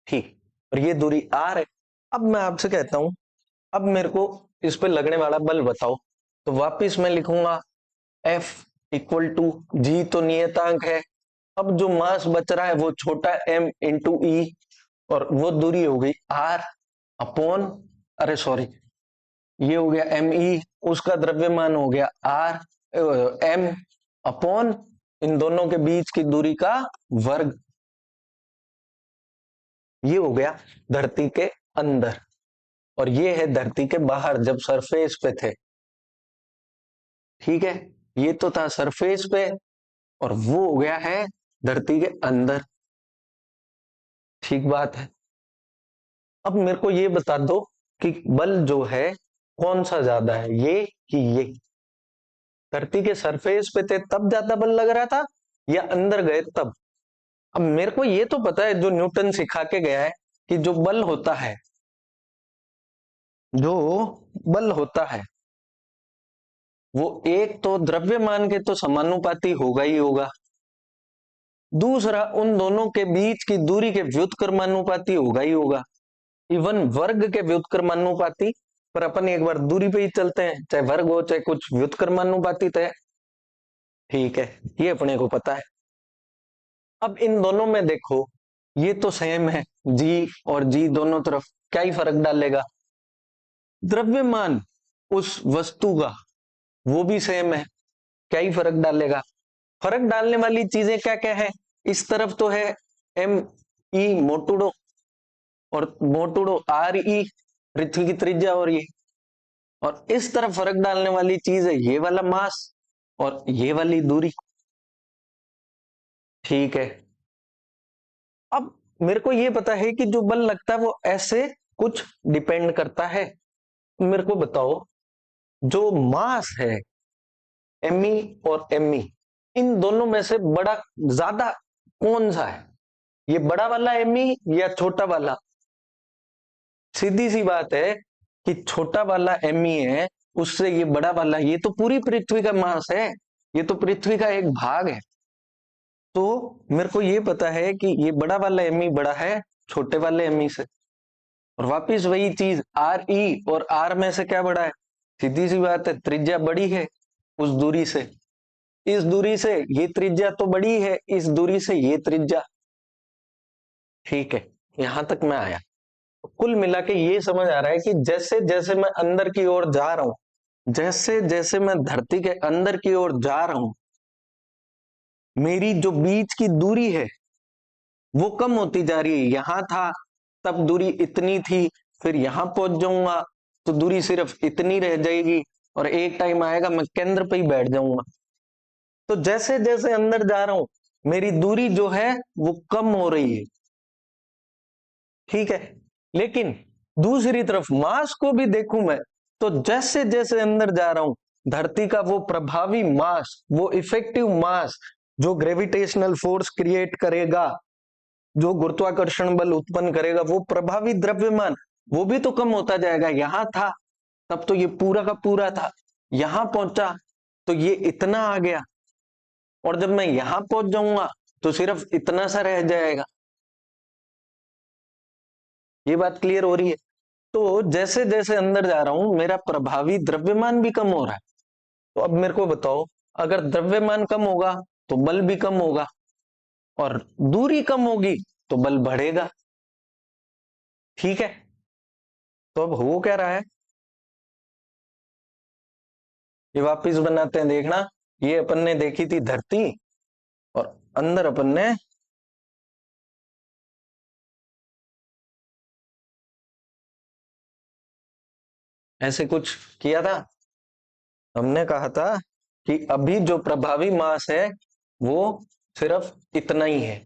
ठीक, और ये दूरी आर है। अब मैं आपसे कहता हूं, अब मेरे को इस पे लगने वाला बल बताओ। तो वापिस मैं लिखूंगा F इक्वल टू जी, तो नियतांक है। अब जो मास बच रहा है वो छोटा m इंटू ई, और वो दूरी हो गई r अपॉन, अरे सॉरी, ये हो गया एम ई, उसका द्रव्यमान हो गया r m अपॉन इन दोनों के बीच की दूरी का वर्ग। ये हो गया धरती के अंदर, और ये है धरती के बाहर जब सरफेस पे थे। ठीक है, ये तो था सरफेस पे, और वो हो गया है धरती के अंदर। ठीक बात है। अब मेरे को ये बता दो कि बल जो है कौन सा ज्यादा है, ये कि ये। धरती के सरफेस पे थे तब ज्यादा बल लग रहा था, या अंदर गए तब। अब मेरे को ये तो पता है, जो न्यूटन सिखा के गया है, कि जो बल होता है, जो बल होता है वो एक तो द्रव्यमान के तो समानुपाती होगा ही होगा, दूसरा उन दोनों के बीच की दूरी के व्युत्क्रमानुपाती होगा ही होगा, इवन वर्ग के व्युत्क्रमानुपाती। पर अपन एक बार दूरी पे ही चलते हैं, चाहे वर्ग हो चाहे कुछ, व्युत्क्रमानुपाती तो है। ठीक है, ये अपने को पता है। अब इन दोनों में देखो, ये तो सेम है, जी और जी दोनों तरफ, क्या ही फर्क डालेगा। द्रव्यमान उस वस्तु का वो भी सेम है, क्या ही फर्क डालेगा। फर्क डालने वाली चीजें क्या क्या है, इस तरफ तो है एम ई मोटुडो, और मोटुडो आर ई, पृथ्वी की त्रिज्या, और ये, और इस तरफ फर्क डालने वाली चीज है ये वाला मास और ये वाली दूरी। ठीक है, अब मेरे को ये पता है कि जो बल लगता है वो ऐसे कुछ डिपेंड करता है। मेरे को बताओ, जो मास है एमई और एमई, इन दोनों में से बड़ा ज्यादा कौन सा है? ये बड़ा वाला एमई या छोटा वाला? सीधी सी बात है कि छोटा वाला एमई है, उससे ये बड़ा वाला, ये तो पूरी पृथ्वी का मास है, ये तो पृथ्वी का एक भाग है। तो मेरे को ये पता है कि ये बड़ा वाला एमई बड़ा है छोटे वाले एमई से। और वापिस वही चीज, आर ई और आर में से क्या बड़ा है? सीधी सी बात है, त्रिज्या बड़ी है उस दूरी से, इस दूरी से ये त्रिज्या तो बड़ी है, इस दूरी से ये त्रिज्या। ठीक है, यहां तक मैं आया। तो कुल मिला के ये समझ आ रहा है कि जैसे जैसे मैं अंदर की ओर जा रहा हूं, जैसे जैसे मैं धरती के अंदर की ओर जा रहा हूं, मेरी जो बीच की दूरी है वो कम होती जा रही है। यहां था तब दूरी इतनी थी, फिर यहां पहुंच जाऊंगा तो दूरी सिर्फ इतनी रह जाएगी, और एक टाइम आएगा मैं केंद्र पे ही बैठ जाऊंगा। तो जैसे जैसे अंदर जा रहा हूं, मेरी दूरी जो है वो कम हो रही है। ठीक है, लेकिन दूसरी तरफ मास को भी देखूं मैं, तो जैसे जैसे अंदर जा रहा हूं, धरती का वो प्रभावी मास, वो इफेक्टिव मास जो ग्रेविटेशनल फोर्स क्रिएट करेगा, जो गुरुत्वाकर्षण बल उत्पन्न करेगा, वो प्रभावी द्रव्यमान, वो भी तो कम होता जाएगा। यहां था तब तो ये पूरा का पूरा था, यहां पहुंचा तो ये इतना आ गया, और जब मैं यहां पहुंच जाऊंगा तो सिर्फ इतना सा रह जाएगा। ये बात क्लियर हो रही है? तो जैसे जैसे अंदर जा रहा हूं, मेरा प्रभावी द्रव्यमान भी कम हो रहा है। तो अब मेरे को बताओ, अगर द्रव्यमान कम होगा तो बल भी कम होगा, और दूरी कम होगी तो बल बढ़ेगा। ठीक है, तो अब हो क्या रहा है, ये वापिस बनाते हैं, देखना। ये अपन ने देखी थी धरती, और अंदर अपन ने ऐसे कुछ किया था। हमने कहा था कि अभी जो प्रभावी मास है वो सिर्फ इतना ही है,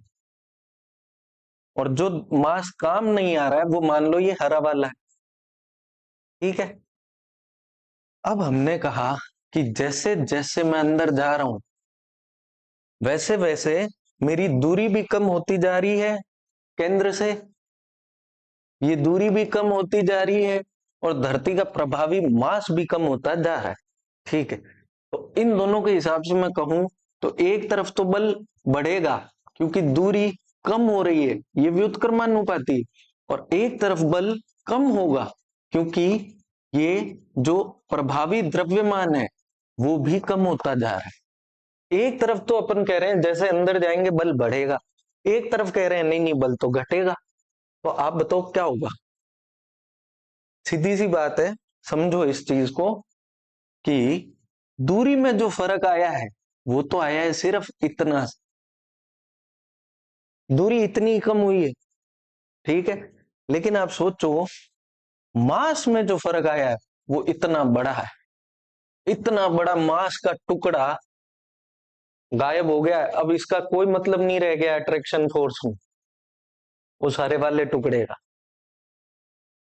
और जो मास काम नहीं आ रहा है वो मान लो ये हरा वाला है। ठीक है, अब हमने कहा कि जैसे जैसे मैं अंदर जा रहा हूं, वैसे वैसे मेरी दूरी भी कम होती जा रही है केंद्र से, ये दूरी भी कम होती जा रही है, और धरती का प्रभावी मास भी कम होता जा रहा है। ठीक है, तो इन दोनों के हिसाब से मैं कहूं तो एक तरफ तो बल बढ़ेगा क्योंकि दूरी कम हो रही है, ये व्युत्क्रमानुपाती, और एक तरफ बल कम होगा क्योंकि ये जो प्रभावी द्रव्यमान है वो भी कम होता जा रहा है। एक तरफ तो अपन कह रहे हैं जैसे अंदर जाएंगे बल बढ़ेगा, एक तरफ कह रहे हैं नहीं नहीं बल तो घटेगा। तो आप बताओ क्या होगा? सीधी सी बात है, समझो इस चीज को कि दूरी में जो फर्क आया है वो तो आया है सिर्फ इतना, दूरी इतनी कम हुई है। ठीक है, लेकिन आप सोचो मास में जो फर्क आया है वो इतना बड़ा है, इतना बड़ा मास का टुकड़ा गायब हो गया है। अब इसका कोई मतलब नहीं रह गया अट्रैक्शन फोर्स में, वो सारे वाले टुकड़े का।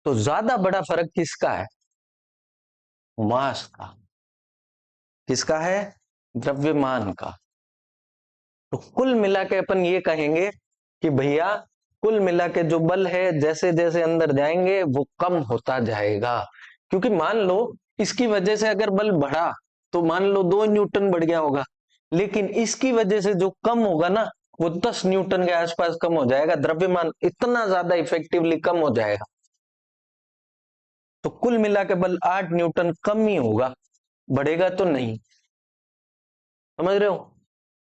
तो ज्यादा बड़ा फर्क किसका है? मास का। किसका है? द्रव्यमान का। तो कुल मिला के अपन ये कहेंगे कि भैया कुल मिला के जो बल है जैसे जैसे अंदर जाएंगे वो कम होता जाएगा, क्योंकि मान लो इसकी वजह से अगर बल बढ़ा तो मान लो 2 न्यूटन बढ़ गया होगा, लेकिन इसकी वजह से जो कम होगा ना वो 10 न्यूटन के आसपास कम हो जाएगा, द्रव्यमान इतना ज्यादा इफेक्टिवली कम हो जाएगा। तो कुल मिला के बल 8 न्यूटन कम ही होगा, बढ़ेगा तो नहीं। समझ रहे हो?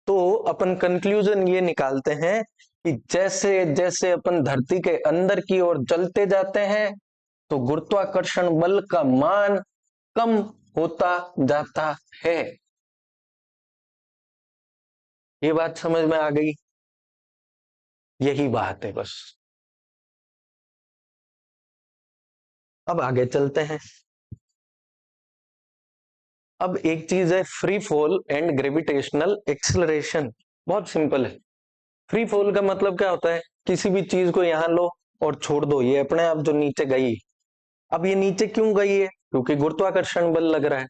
तो अपन कंक्लूजन ये निकालते हैं कि जैसे जैसे अपन धरती के अंदर की ओर चलते जाते हैं तो गुरुत्वाकर्षण बल का मान कम होता जाता है। ये बात समझ में आ गई? यही बात है बस। अब आगे चलते हैं। अब एक चीज है free fall and gravitational acceleration. बहुत सिंपल है। फ्री फॉल का मतलब क्या होता है? किसी भी चीज को यहां लो और छोड़ दो, ये अपने आप जो नीचे गई। अब ये नीचे क्यों गई है? क्योंकि गुरुत्वाकर्षण बल लग रहा है।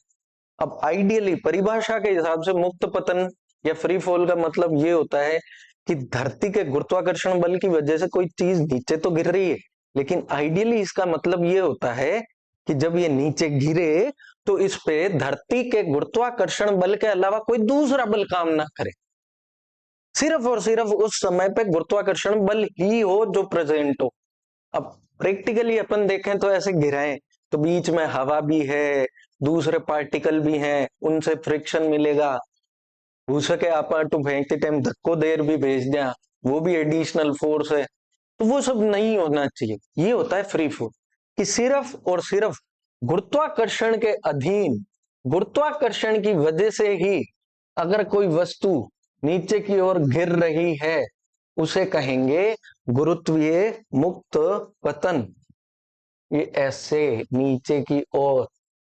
अब आइडियली परिभाषा के हिसाब से मुक्त पतन या फ्री फॉल का मतलब ये होता है कि धरती के गुरुत्वाकर्षण बल की वजह से कोई चीज नीचे तो गिर रही है, लेकिन आइडियली इसका मतलब ये होता है कि जब ये नीचे गिरे तो इस पे धरती के गुरुत्वाकर्षण बल के अलावा कोई दूसरा बल काम ना करे, सिर्फ और सिर्फ उस समय पे गुरुत्वाकर्षण बल ही हो जो प्रेजेंट हो। अब प्रैक्टिकली अपन देखें तो ऐसे गिराएं तो बीच में हवा भी है, दूसरे पार्टिकल भी हैं, उनसे फ्रिक्शन मिलेगा, हो सके आप तो फेंकते टाइम धक्को देर भी भेज दिया, वो भी एडिशनल फोर्स है। तो वो सब नहीं होना चाहिए। ये होता है फ्री फॉल कि सिर्फ और सिर्फ गुरुत्वाकर्षण के अधीन, गुरुत्वाकर्षण की वजह से ही अगर कोई वस्तु नीचे की ओर गिर रही है उसे कहेंगे गुरुत्वीय मुक्त पतन। ये ऐसे नीचे की ओर,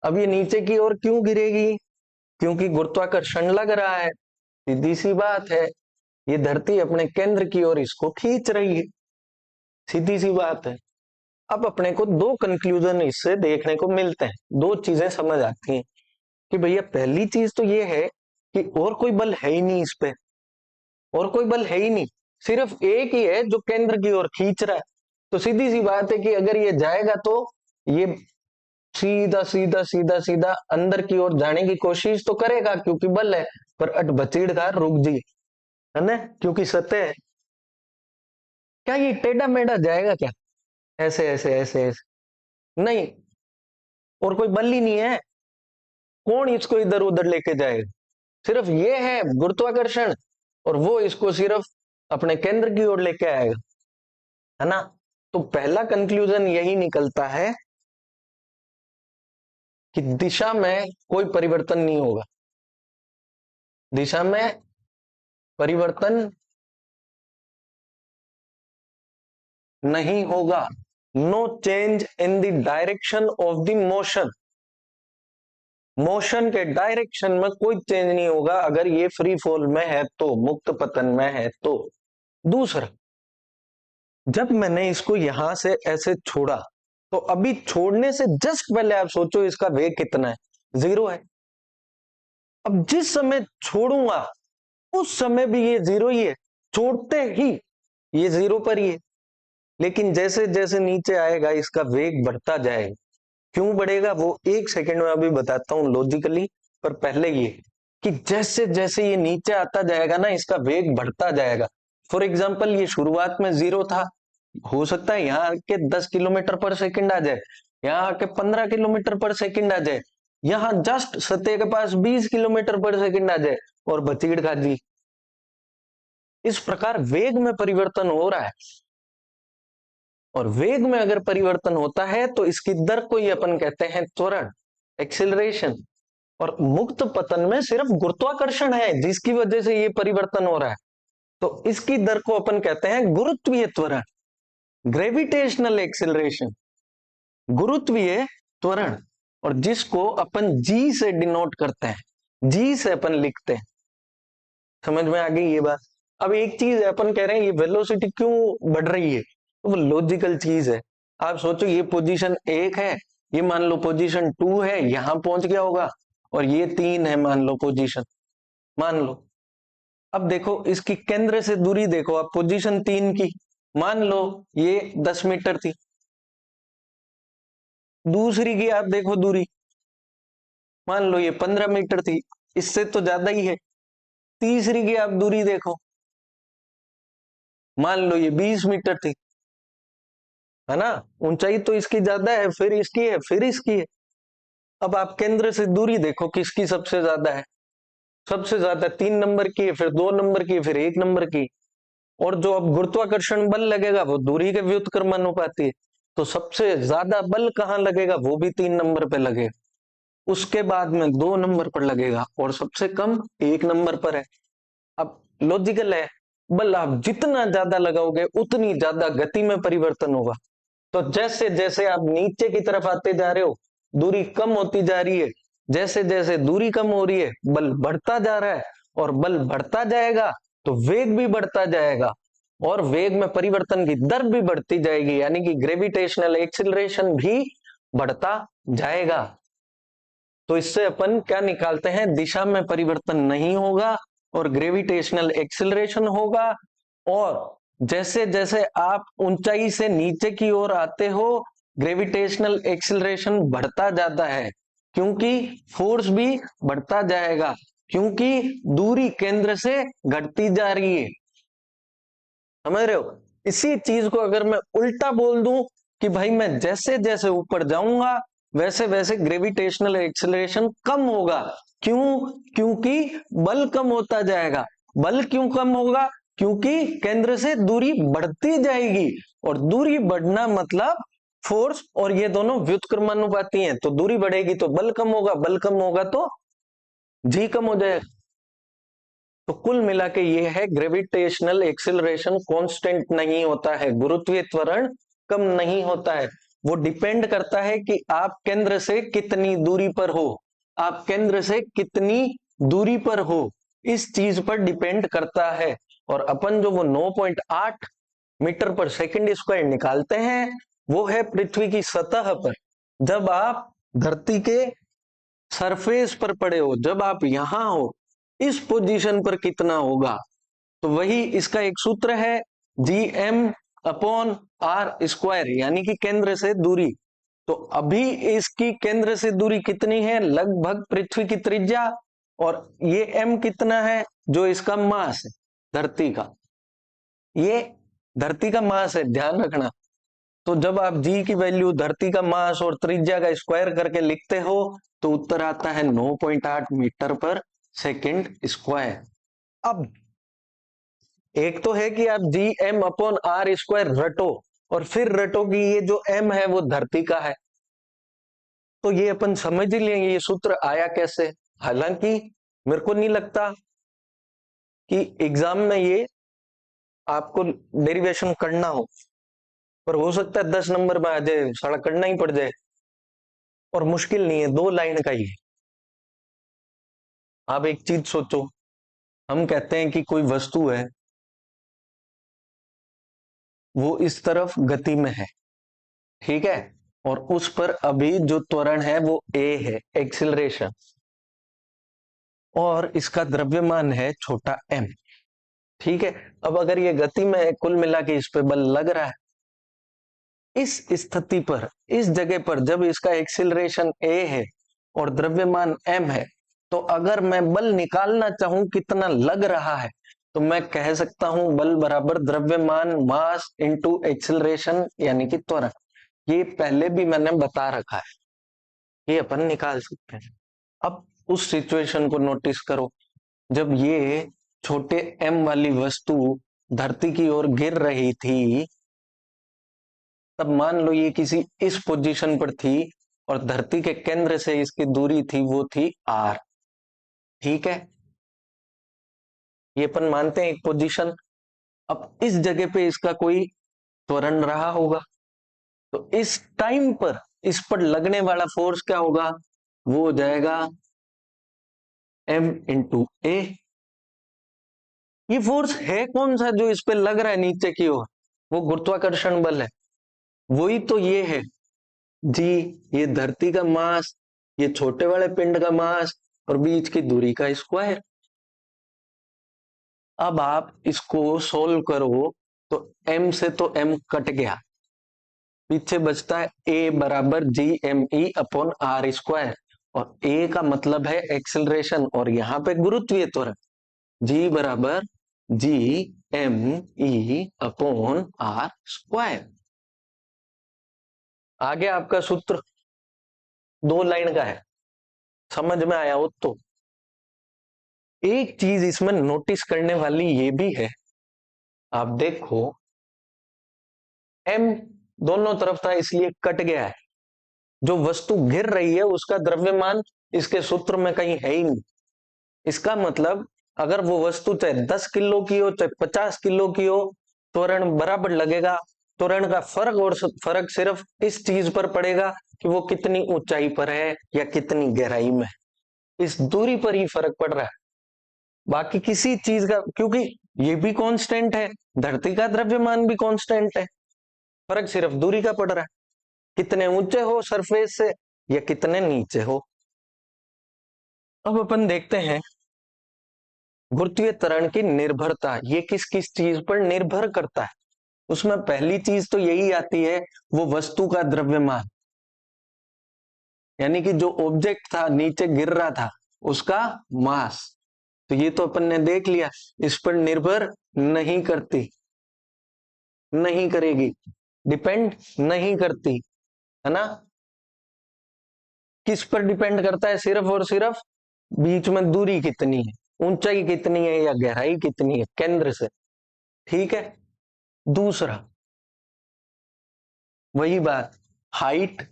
अब ये नीचे की ओर क्यों गिरेगी? क्योंकि गुरुत्वाकर्षण लग रहा है, सीधी सी बात है। ये धरती अपने केंद्र की ओर इसको खींच रही है, सीधी सी बात है। अब अपने को दो कंक्लूजन इससे देखने को मिलते हैं, दो चीजें समझ आती हैं कि भैया पहली चीज तो ये है कि और कोई बल है ही नहीं इस पे, और कोई बल है ही नहीं, सिर्फ एक ही है जो केंद्र की ओर खींच रहा है। तो सीधी सी बात है कि अगर ये जाएगा तो ये सीधा सीधा सीधा सीधा अंदर की ओर जाने की कोशिश तो करेगा क्योंकि बल है, पर अट बचीड़ का रुक जी, है ना, क्योंकि सतह है। क्या ये टेढ़ा मेढ़ा जाएगा क्या ऐसे ऐसे ऐसे ऐसे? नहीं, और कोई बल ही नहीं है, कौन इसको इधर उधर लेके जाएगा? सिर्फ ये है गुरुत्वाकर्षण, और वो इसको सिर्फ अपने केंद्र की ओर लेके आएगा, है ना। तो पहला कंक्लूजन यही निकलता है कि दिशा में कोई परिवर्तन नहीं होगा, दिशा में परिवर्तन नहीं होगा। No change in the direction of the motion, motion के डायरेक्शन में कोई चेंज नहीं होगा अगर ये फ्री फॉल में है तो, मुक्त पतन में है तो। दूसरा, जब मैंने इसको यहां से ऐसे छोड़ा तो अभी छोड़ने से जस्ट पहले आप सोचो इसका वेग कितना है, 0 है। अब जिस समय छोड़ूंगा उस समय भी ये 0 ही है, छोड़ते ही ये 0 पर ही है। लेकिन जैसे जैसे नीचे आएगा इसका वेग बढ़ता जाएगा। क्यों बढ़ेगा वो एक सेकंड में अभी बताता हूं लॉजिकली, पर पहले ये कि जैसे जैसे ये नीचे आता जाएगा ना इसका वेग बढ़ता जाएगा। फॉर एग्जाम्पल ये शुरुआत में 0 था, हो सकता है यहाँ के 10 किलोमीटर पर सेकंड आ जाए, यहाँ के 15 किलोमीटर पर सेकंड आ जाए, यहाँ जस्ट सतह के पास 20 किलोमीटर पर सेकंड आ जाए और बचीड़ खा दी। इस प्रकार वेग में परिवर्तन हो रहा है, और वेग में अगर परिवर्तन होता है तो इसकी दर को ही अपन कहते हैं त्वरण, एक्सिलरेशन। और मुक्त पतन में सिर्फ गुरुत्वाकर्षण है जिसकी वजह से ये परिवर्तन हो रहा है, तो इसकी दर को अपन कहते हैं गुरुत्वीय त्वरण, ग्रेविटेशनल एक्सिलरेशन, गुरुत्वीय त्वरण। और जिसको अपन जी से डिनोट करते हैं, जी से अपन लिखते हैं। समझ में आ गई ये बात? अब एक चीज है, अपन कह रहे हैं ये वेलोसिटी क्यों बढ़ रही है, वो लॉजिकल चीज है। आप सोचो ये पोजीशन 1 है, ये मान लो पोजीशन 2 है, यहां पहुंच गया होगा, और ये 3 है मान लो पोजीशन, मान लो। अब देखो इसकी केंद्र से दूरी देखो आप, पोजीशन 3 की मान लो ये 10 मीटर थी, दूसरी की आप देखो दूरी, मान लो ये 15 मीटर थी, इससे तो ज्यादा ही है। तीसरी की आप दूरी देखो, मान लो ये 20 मीटर थी, है ना, ऊंचाई तो इसकी ज्यादा है, फिर इसकी है, फिर इसकी है। अब आप केंद्र से दूरी देखो किसकी सबसे ज्यादा है, सबसे ज्यादा 3 नंबर की है, फिर 2 नंबर की, फिर 1 नंबर की। और जो अब गुरुत्वाकर्षण बल लगेगा वो दूरी के व्युत्क्रमानुपाती है, तो सबसे ज्यादा बल कहाँ लगेगा, वो भी 3 नंबर पे लगेगा, उसके बाद में 2 नंबर पर लगेगा, और सबसे कम 1 नंबर पर है। अब लॉजिकल है, बल आप जितना ज्यादा लगाओगे उतनी ज्यादा गति में परिवर्तन होगा। तो जैसे जैसे आप नीचे की तरफ आते जा रहे हो दूरी कम होती जा रही है, जैसे जैसे दूरी कम हो रही है बल बढ़ता जा रहा है, और बल बढ़ता जाएगा तो वेग भी बढ़ता जाएगा, और वेग में परिवर्तन की दर भी बढ़ती जाएगी, यानी कि ग्रेविटेशनल एक्सिलरेशन भी बढ़ता जाएगा। तो इससे अपन क्या निकालते हैं, दिशा में परिवर्तन नहीं होगा और ग्रेविटेशनल एक्सिलरेशन होगा। और जैसे जैसे आप ऊंचाई से नीचे की ओर आते हो ग्रेविटेशनल एक्सिलरेशन बढ़ता जाता है, क्योंकि फोर्स भी बढ़ता जाएगा, क्योंकि दूरी केंद्र से घटती जा रही है। समझ रहे हो? इसी चीज को अगर मैं उल्टा बोल दूं कि भाई मैं जैसे जैसे ऊपर जाऊंगा वैसे वैसे ग्रेविटेशनल एक्सेलरेशन कम होगा। क्यों? क्योंकि बल कम होता जाएगा। बल क्यों कम होगा? क्योंकि केंद्र से दूरी बढ़ती जाएगी, और दूरी बढ़ना मतलब फोर्स, और ये दोनों व्युत्क्रमानुपाती हैं, तो दूरी बढ़ेगी तो बल कम होगा, बल कम होगा तो जी कम हो जाएगा। तो कुल मिला के ये है, ग्रेविटेशनल एक्सिलरेशन कांस्टेंट नहीं होता है, गुरुत्वीय त्वरण कम नहीं होता है। वो डिपेंड करता है कि आप केंद्र से कितनी दूरी पर हो, आप केंद्र से कितनी दूरी पर हो, इस चीज पर डिपेंड करता है। और अपन जो वो 9.8 मीटर पर सेकंड स्क्वायर निकालते हैं वो है पृथ्वी की सतह पर, जब आप धरती के सरफेस पर पड़े हो, जब आप यहां हो, इस पोजीशन पर कितना होगा। तो वही इसका एक सूत्र है, G M upon R square, यानी कि केंद्र से दूरी। तो अभी इसकी केंद्र से दूरी कितनी है, लगभग पृथ्वी की त्रिज्या, और ये एम कितना है, जो इसका मास है धरती का, ये धरती का मास है, ध्यान रखना। तो जब आप जी की वैल्यू धरती का मास और त्रिज्या का स्क्वायर करके लिखते हो तो उत्तर आता है 9.8 मीटर पर सेकंड स्क्वायर। अब एक तो है कि आप G M upon R square रटो, और फिर रटो कि ये जो एम है वो धरती का है, तो ये अपन समझ ही लेंगे ये सूत्र आया कैसे। हालांकि मेरे को नहीं लगता कि एग्जाम में ये आपको डेरिवेशन करना हो, पर हो सकता है 10 नंबर में आ जाए, सारा करना ही पड़ जाए। और मुश्किल नहीं है, 2 लाइन का ही है। आप एक चीज सोचो, हम कहते हैं कि कोई वस्तु है वो इस तरफ गति में है, ठीक है, और उस पर अभी जो त्वरण है वो ए है, एक्सिलरेशन, और इसका द्रव्यमान है छोटा एम, ठीक है। अब अगर ये गति में है, कुल मिला के इस पे बल लग रहा है। इस स्थिति पर, इस जगह पर जब इसका एक्सिलरेशन ए है और द्रव्यमान एम है, तो अगर मैं बल निकालना चाहूं कितना लग रहा है, तो मैं कह सकता हूं बल बराबर द्रव्यमान मास इंटू एक्सिलरेशन, यानी कि त्वरण। ये पहले भी मैंने बता रखा है, ये अपन निकाल सकते हैं। अब उस सिचुएशन को नोटिस करो, जब ये छोटे एम वाली वस्तु धरती की ओर गिर रही थी, तब मान लो ये किसी इस पोजीशन पर थी, और धरती के केंद्र से इसकी दूरी थी वो थी आर, ठीक है, ये अपन मानते हैं एक पोजीशन। अब इस जगह पे इसका कोई त्वरण रहा होगा, तो इस टाइम पर इस पर लगने वाला फोर्स क्या होगा, वो हो जाएगा एम इंटू ए। ये फोर्स है कौन सा जो इस पे लग रहा है नीचे की ओर, वो गुरुत्वाकर्षण बल है, वही तो ये है जी, ये धरती का मास, ये छोटे वाले पिंड का मास, और बीच की दूरी का स्क्वायर। अब आप इसको सोल्व करो तो m से तो m कट गया, पीछे बचता है a बराबर G M E upon R square, और a का मतलब है एक्सिलरेशन, और यहां पे गुरुत्वीय त्वरण, g बराबर G M E upon R square. आगे आपका सूत्र 2 लाइन का है, समझ में आया हो तो। एक चीज इसमें नोटिस करने वाली ये भी है, आप देखो m दोनों तरफ था इसलिए कट गया है, जो वस्तु गिर रही है उसका द्रव्यमान इसके सूत्र में कहीं है ही नहीं। इसका मतलब अगर वो वस्तु चाहे 10 किलो की हो चाहे 50 किलो की हो, त्वरण बराबर लगेगा। त्वरण का फर्क और फर्क सिर्फ इस चीज पर पड़ेगा कि वो कितनी ऊंचाई पर है या कितनी गहराई में है, इस दूरी पर ही फर्क पड़ रहा है। बाकी किसी चीज का, क्योंकि ये भी कांस्टेंट है, धरती का द्रव्यमान भी कांस्टेंट है, फर्क सिर्फ दूरी का पड़ रहा है, कितने ऊंचे हो सरफेस से या कितने नीचे हो। अब अपन देखते हैं गुरुत्वीय त्वरण की निर्भरता, ये किस किस चीज पर निर्भर करता है। उसमें पहली चीज तो यही आती है, वो वस्तु का द्रव्यमान, यानी कि जो ऑब्जेक्ट था नीचे गिर रहा था उसका मास। तो ये तो अपन ने देख लिया, इस पर निर्भर नहीं करती, नहीं करेगी, डिपेंड नहीं करती, है ना। किस पर डिपेंड करता है? सिर्फ और सिर्फ बीच में दूरी कितनी है, ऊंचाई कितनी है या गहराई कितनी है केंद्र से। ठीक है। दूसरा वही बात, हाइट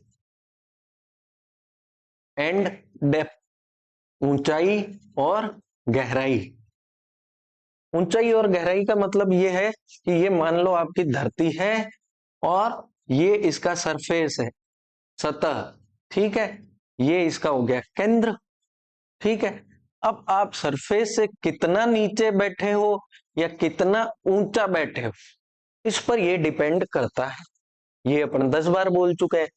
एंड डेप्थ, ऊंचाई और गहराई। ऊंचाई और गहराई का मतलब ये है कि ये मान लो आपकी धरती है और ये इसका सरफेस है, सतह। ठीक है। ये इसका हो गया केंद्र। ठीक है। अब आप सरफेस से कितना नीचे बैठे हो या कितना ऊंचा बैठे हो, इस पर ये डिपेंड करता है। ये अपन 10 बार बोल चुके हैं।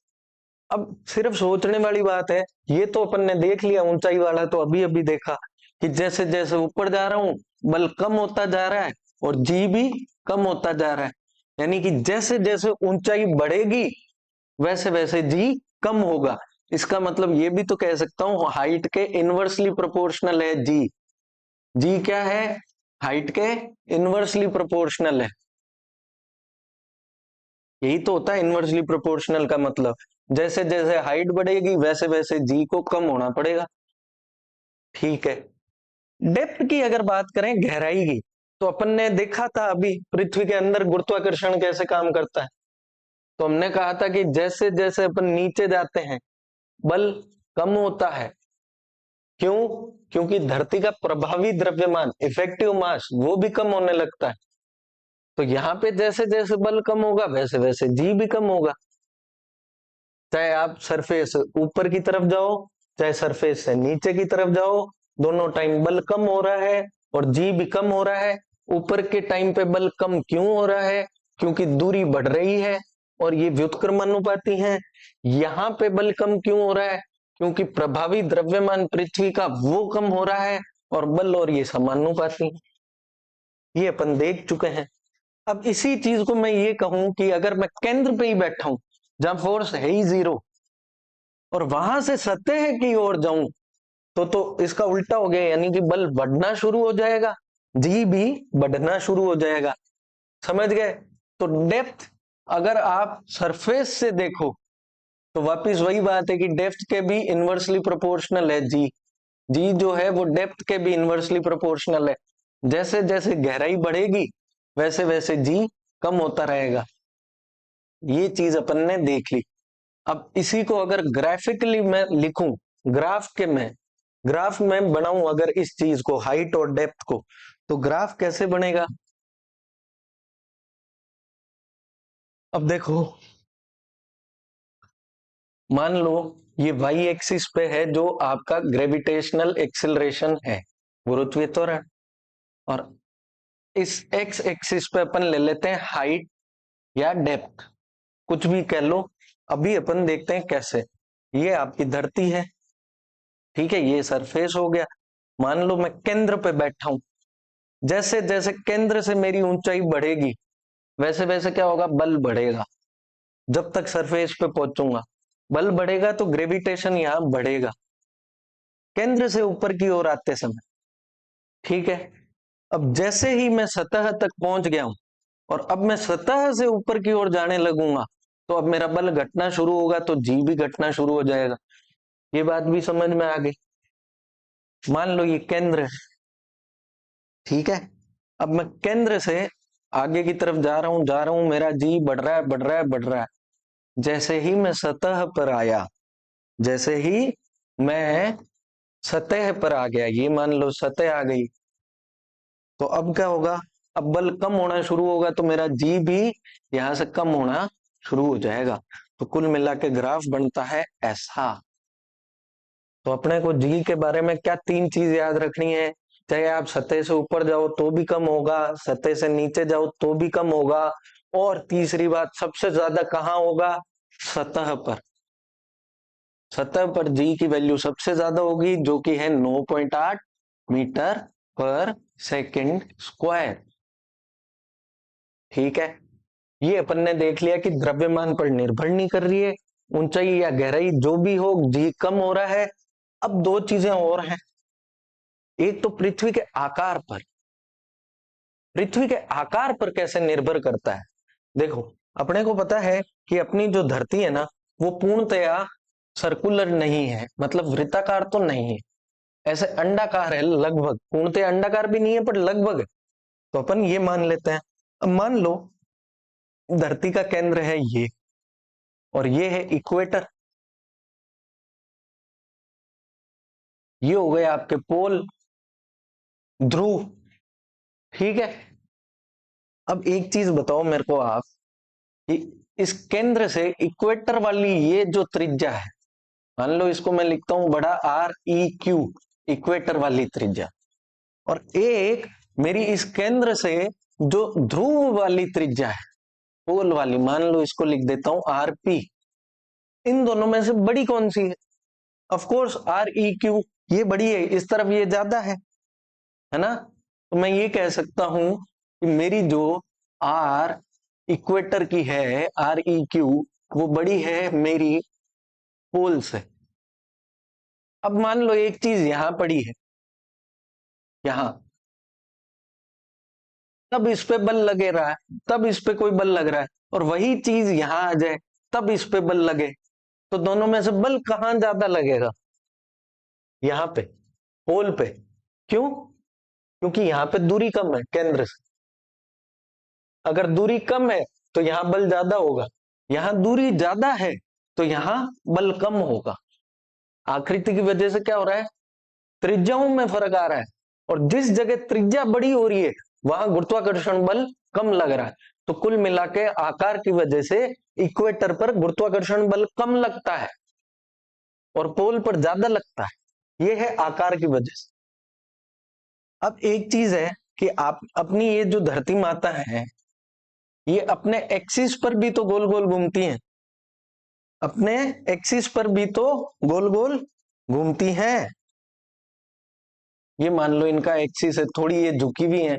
अब सिर्फ सोचने वाली बात है, ये तो अपन ने देख लिया, ऊंचाई वाला तो अभी अभी देखा कि जैसे जैसे ऊपर जा रहा हूं बल कम होता जा रहा है और जी भी कम होता जा रहा है। यानी कि जैसे जैसे ऊंचाई बढ़ेगी वैसे वैसे जी कम होगा। इसका मतलब ये भी तो कह सकता हूं हाइट के इनवर्सली प्रोपोर्शनल है जी। जी क्या है? हाइट के इनवर्सली प्रोपोर्शनल है। यही तो होता है इनवर्सली प्रोपोर्शनल का मतलब, जैसे जैसे हाइट बढ़ेगी वैसे वैसे जी को कम होना पड़ेगा। ठीक है। डेप्थ की अगर बात करें, गहराई की, तो अपन ने देखा था अभी पृथ्वी के अंदर गुरुत्वाकर्षण कैसे काम करता है। तो हमने कहा था कि जैसे जैसे अपन नीचे जाते हैं बल कम होता है। क्यों? क्योंकि धरती का प्रभावी द्रव्यमान, इफेक्टिव मास, वो भी कम होने लगता है। तो यहाँ पे जैसे जैसे बल कम होगा वैसे वैसे जी भी कम होगा। चाहे आप सरफेस ऊपर की तरफ जाओ चाहे सरफेस से नीचे की तरफ जाओ, दोनों टाइम बल कम हो रहा है और जी भी कम हो रहा है। ऊपर के टाइम पे बल कम क्यों हो रहा है? क्योंकि दूरी बढ़ रही है और ये व्युत्क्रमानुपाती है। यहाँ पे बल कम क्यों हो रहा है? क्योंकि प्रभावी द्रव्यमान पृथ्वी का वो कम हो रहा है और बल और ये समानुपाती है। ये अपन देख चुके हैं। अब इसी चीज को मैं ये कहूं कि अगर मैं केंद्र पे ही बैठा हूं जहां फोर्स है ही जीरो और वहां से सतह की ओर जाऊं तो इसका उल्टा हो गया, यानी कि बल बढ़ना शुरू हो जाएगा, जी भी बढ़ना शुरू हो जाएगा। समझ गए? तो डेप्थ अगर आप सरफेस से देखो तो वापिस वही बात है कि डेप्थ के भी इनवर्सली प्रोपोर्शनल है जी। जी जो है वो डेप्थ के भी इनवर्सली प्रोपोर्शनल है। जैसे जैसे गहराई बढ़ेगी वैसे वैसे जी कम होता रहेगा। ये चीज अपन ने देख ली। अब इसी को अगर ग्राफिकली मैं लिखूं, ग्राफ के में ग्राफ में बनाऊं अगर इस चीज को, हाइट और डेप्थ को, तो ग्राफ कैसे बनेगा? अब देखो, मान लो ये वाई एक्सिस पे है जो आपका ग्रेविटेशनल एक्सिलरेशन है, गुरुत्वीय त्वरण। और इस एक्स एक्सिस पे अपन ले लेते हैं हाइट या डेप्थ, कुछ भी कह लो। अभी अपन देखते हैं कैसे। ये आपकी धरती है, ठीक है, ये सरफेस हो गया। मान लो मैं केंद्र पे बैठा हूं, जैसे जैसे केंद्र से मेरी ऊंचाई बढ़ेगी वैसे वैसे क्या होगा? बल बढ़ेगा। जब तक सरफेस पे पहुंचूंगा बल बढ़ेगा, तो ग्रेविटेशन यहां बढ़ेगा केंद्र से ऊपर की ओर आते समय। ठीक है। अब जैसे ही मैं सतह तक पहुंच गया हूं और अब मैं सतह से ऊपर की ओर जाने लगूंगा, तो अब मेरा बल घटना शुरू होगा तो जी भी घटना शुरू हो जाएगा। ये बात भी समझ में आ गई। मान लो ये केंद्र है, ठीक है। अब मैं केंद्र से आगे की तरफ जा रहा हूं, मेरा जी बढ़ रहा है, बढ़ रहा है, बढ़ रहा है। जैसे ही मैं सतह पर आया, जैसे ही मैं सतह पर आ गया, ये मान लो सतह आ गई, तो अब क्या होगा? अब बल कम होना शुरू होगा तो मेरा जी भी यहां से कम होना शुरू हो जाएगा। तो कुल मिला के ग्राफ बनता है ऐसा। तो अपने को जी के बारे में क्या 3 चीज याद रखनी है? चाहे आप सतह से ऊपर जाओ तो भी कम होगा, सतह से नीचे जाओ तो भी कम होगा, और तीसरी बात सबसे ज्यादा कहाँ होगा? सतह पर। सतह पर जी की वैल्यू सबसे ज्यादा होगी, जो कि है 9.8 मीटर पर सेकंड स्क्वायर। ठीक है, ये अपन ने देख लिया कि द्रव्यमान पर निर्भर नहीं कर रही है, ऊंचाई या गहराई जो भी हो, जी कम हो रहा है। अब दो चीजें और हैं, एक तो पृथ्वी के आकार पर। पृथ्वी के आकार पर कैसे निर्भर करता है? देखो, अपने को पता है कि अपनी जो धरती है ना, वो पूर्णतया सर्कुलर नहीं है, मतलब वृत्ताकार तो नहीं है, ऐसे अंडाकार है लगभग, पूर्णतया अंडाकार भी नहीं है पर लगभग है। तो अपन ये मान लेते हैं। अब मान लो धरती का केंद्र है ये, और ये है इक्वेटर। ये हो गए आपके पोल, ध्रुव। ठीक है, अब एक चीज बताओ मेरे को आप, कि इस केंद्र से इक्वेटर वाली ये जो त्रिज्या है, मान लो इसको मैं लिखता हूं बड़ा REQ, इक्वेटर वाली त्रिज्या, और एक मेरी इस केंद्र से जो ध्रुव वाली त्रिज्या है, पोल वाली, मान लो इसको लिख देता हूं RP। इन दोनों में से बड़ी कौन सी है? ऑफ कोर्स REQ, ये बड़ी है, इस तरफ ये ज्यादा है ना। तो मैं ये कह सकता हूं कि मेरी जो R इक्वेटर की है, REQ, वो बड़ी है मेरी पोल से। अब मान लो एक चीज यहां पड़ी है, यहां, तब इस पे बल लगे रहा है, तब इस पे कोई बल लग रहा है, और वही चीज यहां आ जाए तब इस पे बल लगे, तो दोनों में से बल कहां ज्यादा लगेगा? यहां पे, पोल पे। क्यों? क्योंकि यहां पे दूरी कम है केंद्र से। अगर दूरी कम है तो यहां बल ज्यादा होगा, यहां दूरी ज्यादा है तो यहां बल कम होगा। आकृति की वजह से क्या हो रहा है? त्रिज्याओं में फर्क आ रहा है, और जिस जगह त्रिज्या बड़ी हो रही है वहां गुरुत्वाकर्षण बल कम लग रहा है। तो कुल मिला के आकार की वजह से इक्वेटर पर गुरुत्वाकर्षण बल कम लगता है और पोल पर ज्यादा लगता है। यह है आकार की वजह से। अब एक चीज है कि आप अपनी ये जो धरती माता है, ये अपने एक्सिस पर भी तो गोल गोल घूमती हैं, अपने एक्सिस पर भी तो गोल गोल घूमती हैं। ये मान लो इनका एक्सिस है, थोड़ी ये झुकी भी है,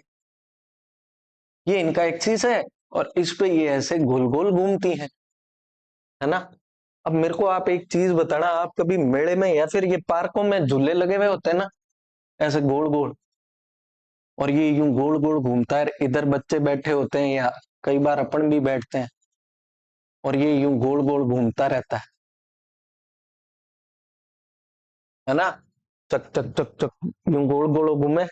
ये इनका एक्सिस है, और इस पे ये ऐसे गोल गोल घूमती है ना। अब मेरे को आप एक चीज बताना, आप कभी मेले में या फिर ये पार्कों में झूले लगे हुए होते हैं ना, ऐसे गोल गोल, और ये यूं गोल गोल घूमता है, इधर बच्चे बैठे होते हैं या कई बार अपन भी बैठते हैं, और ये यूं गोल गोल घूमता रहता है ना, चक चक चक चक, यूं गोल गोल घूमे।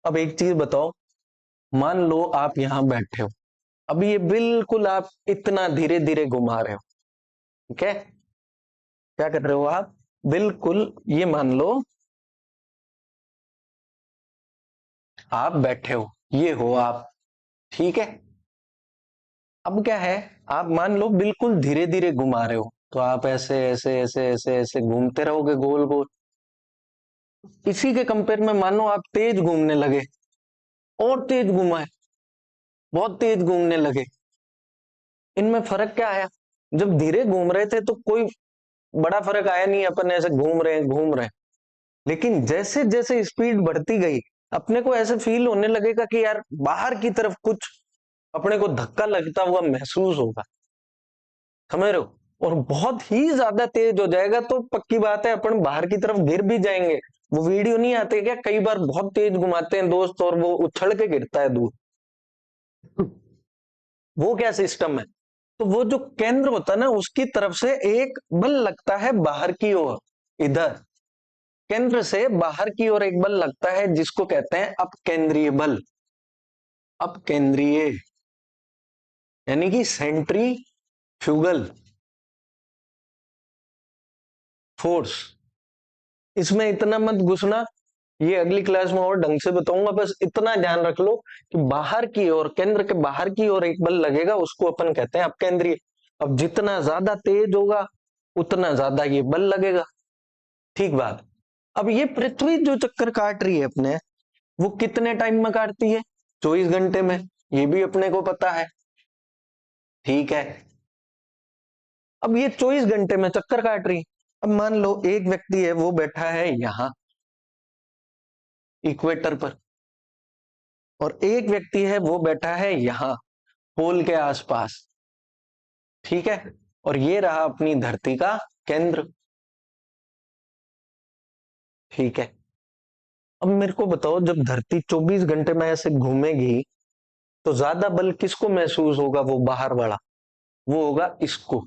अब एक चीज बताओ, मान लो आप यहां बैठे हो, अब ये बिल्कुल आप इतना धीरे धीरे घुमा रहे हो, ठीक है? क्या कर रहे हो आप? बिल्कुल, ये मान लो आप बैठे हो, ये हो आप, ठीक है? अब क्या है, आप मान लो बिल्कुल धीरे धीरे घुमा रहे हो, तो आप ऐसे ऐसे ऐसे ऐसे ऐसे घूमते रहोगे गोल गोल। इसी के कंपेयर में मानो आप तेज घूमने लगे, और तेज घुमाए, बहुत तेज घूमने लगे, इनमें फर्क क्या आया? जब धीरे घूम रहे थे तो कोई बड़ा फर्क आया नहीं, अपन ऐसे घूम रहे हैं। लेकिन जैसे जैसे स्पीड बढ़ती गई, अपने को ऐसे फील होने लगेगा कि यार बाहर की तरफ कुछ अपने को धक्का लगता हुआ महसूस होगा, समझ रहे हो? और बहुत ही ज्यादा तेज हो जाएगा तो पक्की बात है अपन बाहर की तरफ गिर भी जाएंगे। वो वीडियो नहीं आते क्या, कई बार बहुत तेज घुमाते हैं दोस्त और वो उछल के गिरता है दूर, वो क्या सिस्टम है? तो वो जो केंद्र होता है ना, उसकी तरफ से एक बल लगता है बाहर की ओर, इधर केंद्र से बाहर की ओर एक बल लगता है, जिसको कहते हैं अपकेंद्रीय बल। अपकेंद्रीय यानी कि सेंट्रीफ्यूगल फोर्स। इसमें इतना मत घुसना, ये अगली क्लास में और ढंग से बताऊंगा, बस इतना ध्यान रख लो कि बाहर की ओर, केंद्र के बाहर की ओर एक बल लगेगा, उसको अपन कहते हैं अपकेंद्रीय। अब जितना ज्यादा तेज होगा उतना ज्यादा ये बल लगेगा, ठीक बात। अब ये पृथ्वी जो चक्कर काट रही है अपने, वो कितने टाइम में काटती है? 24 घंटे में, ये भी अपने को पता है, ठीक है? अब ये 24 घंटे में चक्कर काट रही है, अब मान लो एक व्यक्ति है वो बैठा है यहां इक्वेटर पर, और एक व्यक्ति है वो बैठा है यहां पोल के आसपास, ठीक है। और ये रहा अपनी धरती का केंद्र, ठीक है। अब मेरे को बताओ, जब धरती 24 घंटे में ऐसे घूमेगी तो ज्यादा बल किसको महसूस होगा? वो बाहर वाला, वो होगा इसको।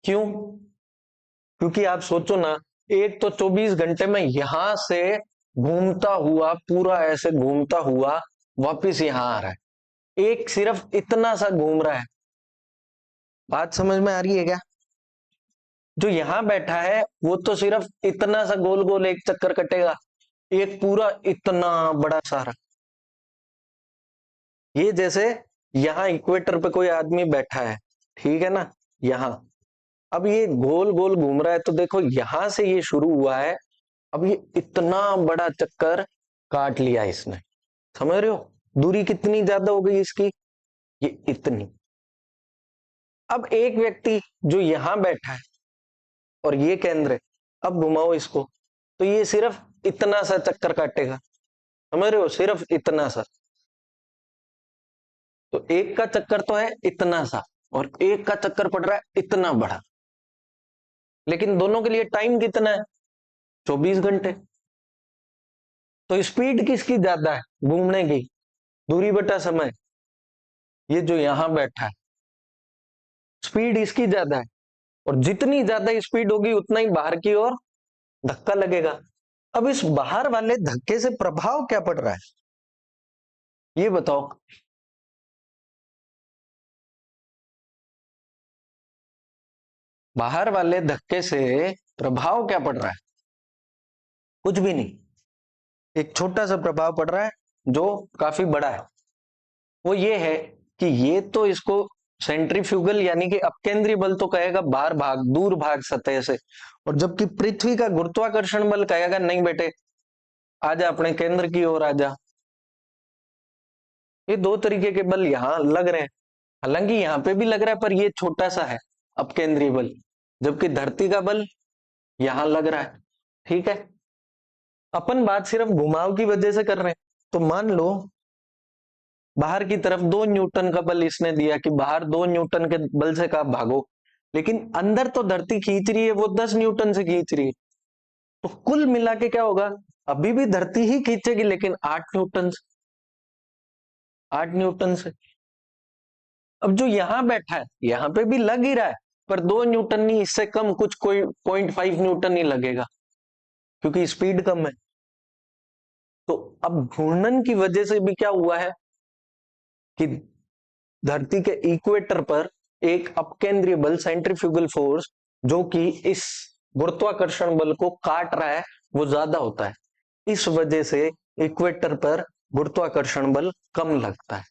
क्यों? क्योंकि आप सोचो ना, एक तो 24 घंटे में यहां से घूमता हुआ, पूरा ऐसे घूमता हुआ वापिस यहां आ रहा है, एक सिर्फ इतना सा घूम रहा है। बात समझ में आ रही है क्या? जो यहां बैठा है वो तो सिर्फ इतना सा गोल गोल एक चक्कर कटेगा, एक पूरा इतना बड़ा सारा। ये जैसे यहां इक्वेटर पे कोई आदमी बैठा है, ठीक है ना, यहां। अब ये गोल गोल घूम रहा है, तो देखो यहां से ये शुरू हुआ है, अब ये इतना बड़ा चक्कर काट लिया इसने। समझ रहे हो दूरी कितनी ज्यादा हो गई इसकी? ये इतनी। अब एक व्यक्ति जो यहां बैठा है और ये केंद्र है, अब घुमाओ इसको, तो ये सिर्फ इतना सा चक्कर काटेगा। समझ रहे हो, सिर्फ इतना सा। तो एक का चक्कर तो है इतना सा, और एक का चक्कर पड़ रहा है इतना बड़ा, लेकिन दोनों के लिए टाइम कितना है? 24 घंटे। तो स्पीड किसकी ज्यादा है घूमने की? दूरी बटा समय। ये जो यहां बैठा है, स्पीड इसकी ज्यादा है, और जितनी ज्यादा स्पीड होगी उतना ही बाहर की ओर धक्का लगेगा। अब इस बाहर वाले धक्के से प्रभाव क्या पड़ रहा है, ये बताओ। बाहर वाले धक्के से प्रभाव क्या पड़ रहा है? कुछ भी नहीं, एक छोटा सा प्रभाव पड़ रहा है जो काफी बड़ा है। वो ये है कि ये तो इसको सेंट्रीफ्यूगल यानी कि अपकेंद्रीय बल तो कहेगा बाहर भाग, दूर भाग सतह से, और जबकि पृथ्वी का गुरुत्वाकर्षण बल कहेगा नहीं बेटे, आजा अपने केंद्र की ओर आजा। ये दो तरीके के बल यहां लग रहे हैं, हालांकि यहां पे भी लग रहा है पर ये छोटा सा है अपकेंद्रीय बल, जबकि धरती का बल यहां लग रहा है, ठीक है। अपन बात सिर्फ घुमाव की वजह से कर रहे हैं। तो मान लो बाहर की तरफ 2 न्यूटन का बल इसने दिया कि बाहर 2 न्यूटन के बल से कहा भागो, लेकिन अंदर तो धरती खींच रही है, वो 10 न्यूटन से खींच रही है। तो कुल मिला के क्या होगा? अभी भी धरती ही खींचेगी, लेकिन 8 न्यूटन से। 8 न्यूटन से। अब जो यहां बैठा है यहां पे भी लग ही रहा है, पर 2 न्यूटन नहीं, इससे कम कुछ, कोई 0.5 न्यूटन ही लगेगा, क्योंकि स्पीड कम है। तो अब घूर्णन की वजह से भी क्या हुआ है कि धरती के इक्वेटर पर एक अपकेंद्रीय बल, सेंट्रीफ्यूगल फोर्स, जो कि इस गुरुत्वाकर्षण बल को काट रहा है, वो ज्यादा होता है। इस वजह से इक्वेटर पर गुरुत्वाकर्षण बल कम लगता है।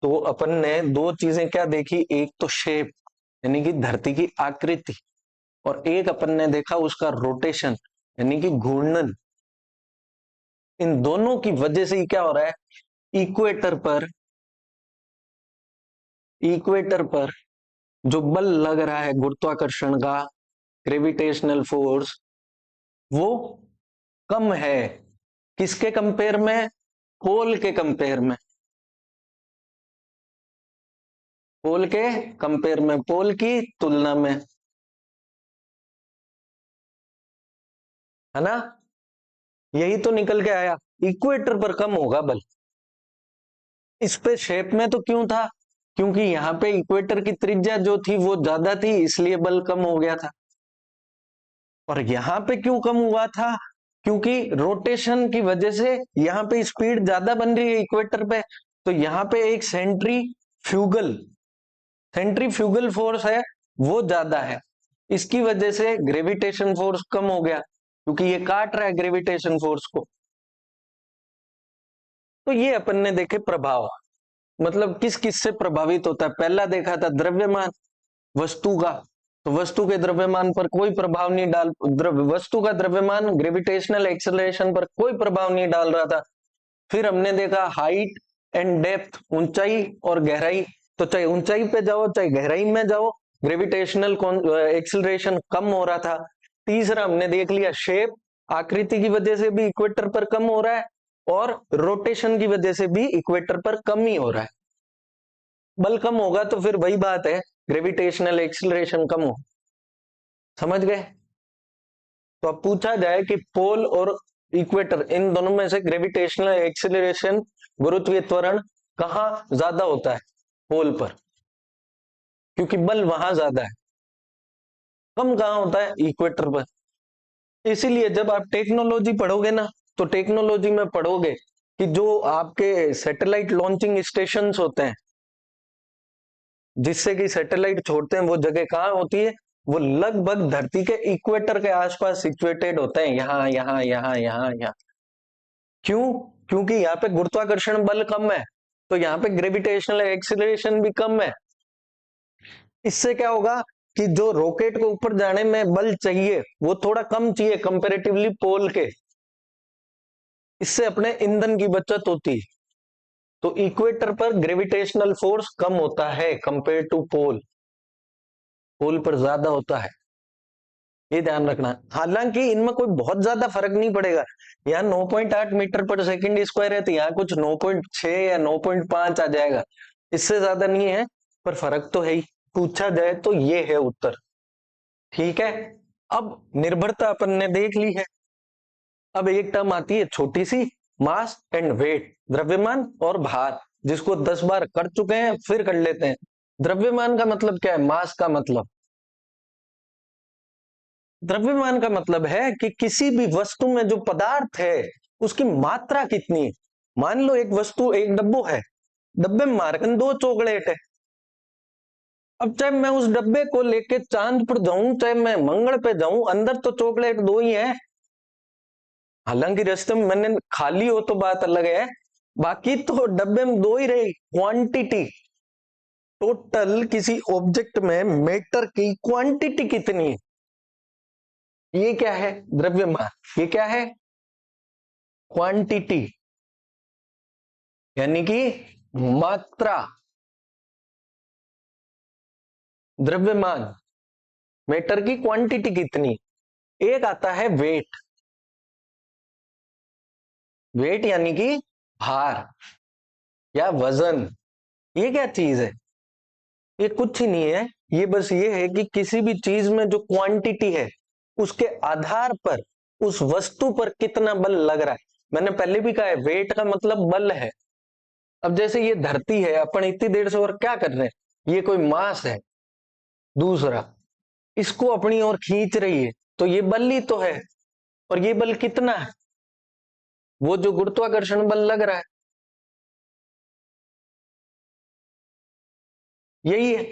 तो अपन ने दो चीजें क्या देखी, एक तो शेप यानी कि धरती की आकृति, और एक अपन ने देखा उसका रोटेशन यानी कि घूर्णन। इन दोनों की वजह से क्या हो रहा है, इक्वेटर पर, इक्वेटर पर जो बल लग रहा है गुरुत्वाकर्षण का, ग्रेविटेशनल फोर्स, वो कम है। किसके कंपेयर में? पोल के कंपेयर में। पोल के कंपेयर में, पोल की तुलना में, है ना। यही तो निकल के आया, इक्वेटर पर कम होगा बल। इस पे शेप में तो क्यों था? क्योंकि यहां पे इक्वेटर की त्रिज्या जो थी वो ज्यादा थी, इसलिए बल कम हो गया था। और यहां पे क्यों कम हुआ था? क्योंकि रोटेशन की वजह से यहाँ पे स्पीड ज्यादा बन रही है इक्वेटर पे, तो यहाँ पे एक सेंट्रीफ्यूगल, सेंट्रीफ्यूगल फोर्स है, वो ज्यादा है। इसकी वजह से ग्रेविटेशन फोर्स कम हो गया, क्योंकि ये काट रहा है ग्रेविटेशन फोर्स को। तो ये अपन ने देखे प्रभाव, मतलब किस किस से प्रभावित होता है। पहला देखा था द्रव्यमान, वस्तु का, तो वस्तु के द्रव्यमान पर कोई प्रभाव नहीं डाल, वस्तु का द्रव्यमान ग्रेविटेशनल एक्सेलरेशन पर कोई प्रभाव नहीं डाल रहा था। फिर हमने देखा हाइट एंड डेप्थ, ऊंचाई और गहराई। तो चाहे ऊंचाई पे जाओ चाहे गहराई में जाओ, ग्रेविटेशनल एक्सिलरेशन कम हो रहा था। तीसरा हमने देख लिया शेप, आकृति की वजह से भी इक्वेटर पर कम हो रहा है और रोटेशन की वजह से भी इक्वेटर पर कम ही हो रहा है। बल कम होगा तो फिर वही बात है, ग्रेविटेशनल एक्सिलरेशन कम हो। समझ गए? तो अब पूछा जाए कि पोल और इक्वेटर इन दोनों में से ग्रेविटेशनल एक्सिलरेशन, गुरुत्वीय त्वरण कहाँ ज्यादा होता है? पोल पर, क्योंकि बल वहां ज्यादा है। कम कहाँ होता है? इक्वेटर पर। इसीलिए जब आप टेक्नोलॉजी पढ़ोगे ना, तो टेक्नोलॉजी में पढ़ोगे कि जो आपके सैटेलाइट लॉन्चिंग स्टेशन होते हैं, जिससे कि सैटेलाइट छोड़ते हैं, वो जगह कहाँ होती है? वो लगभग धरती के इक्वेटर के आसपास सिचुएटेड होते हैं, यहाँ यहाँ यहाँ यहाँ यहाँ। क्यों? क्योंकि यहाँ पे गुरुत्वाकर्षण बल कम है, तो यहाँ पे ग्रेविटेशनल एक्सीलरेशन भी कम है। इससे क्या होगा कि जो रॉकेट को ऊपर जाने में बल चाहिए वो थोड़ा कम चाहिए कंपैरेटिवली पोल के। इससे अपने ईंधन की बचत होती है। तो इक्वेटर पर ग्रेविटेशनल फोर्स कम होता है कंपेयर टू पोल, पोल पर ज्यादा होता है, ये ध्यान रखना। हालांकि इनमें कोई बहुत ज्यादा फर्क नहीं पड़ेगा। यहाँ 9.8 मीटर पर सेकंड स्क्वायर है, तो यहाँ कुछ 9.6 या 9.5 आ जाएगा, इससे ज्यादा नहीं है, पर फर्क तो है ही। पूछा जाए तो ये है उत्तर। ठीक है, अब निर्भरता अपन ने देख ली है। अब एक टर्म आती है छोटी सी, मास एंड वेट, द्रव्यमान और भार, जिसको 10 बार कर चुके हैं, फिर कर लेते हैं। द्रव्यमान का मतलब क्या है? मास का मतलब, द्रव्यमान का मतलब है कि किसी भी वस्तु में जो पदार्थ है उसकी मात्रा कितनी है। मान लो एक वस्तु, एक डब्बो है, डब्बे में मारकन 2 चॉकलेट है। अब चाहे मैं उस डब्बे को लेके चांद पर जाऊं, चाहे मैं मंगल पे जाऊं, अंदर तो चॉकलेट 2 ही है। हालांकि रास्ते में मैंने खाली हो तो बात अलग है, बाकी तो डब्बे में 2 ही रही। क्वांटिटी, टोटल किसी ऑब्जेक्ट में मैटर की क्वांटिटी कितनी है, ये क्या है? द्रव्यमान। ये क्या है? क्वांटिटी, यानी कि मात्रा। द्रव्यमान, मैटर की क्वांटिटी कितनी। एक आता है वेट, वेट यानी कि भार या वजन। ये क्या चीज है? ये कुछ ही नहीं है, ये बस ये है कि किसी भी चीज में जो क्वांटिटी है उसके आधार पर उस वस्तु पर कितना बल लग रहा है। मैंने पहले भी कहा है, वेट का मतलब बल है। अब जैसे ये धरती है, अपन इतनी देर से और क्या कर रहे हैं, ये कोई मास है, दूसरा इसको अपनी ओर खींच रही है, तो ये बल ही तो है। और ये बल कितना है? वो जो गुरुत्वाकर्षण बल लग रहा है, यही है।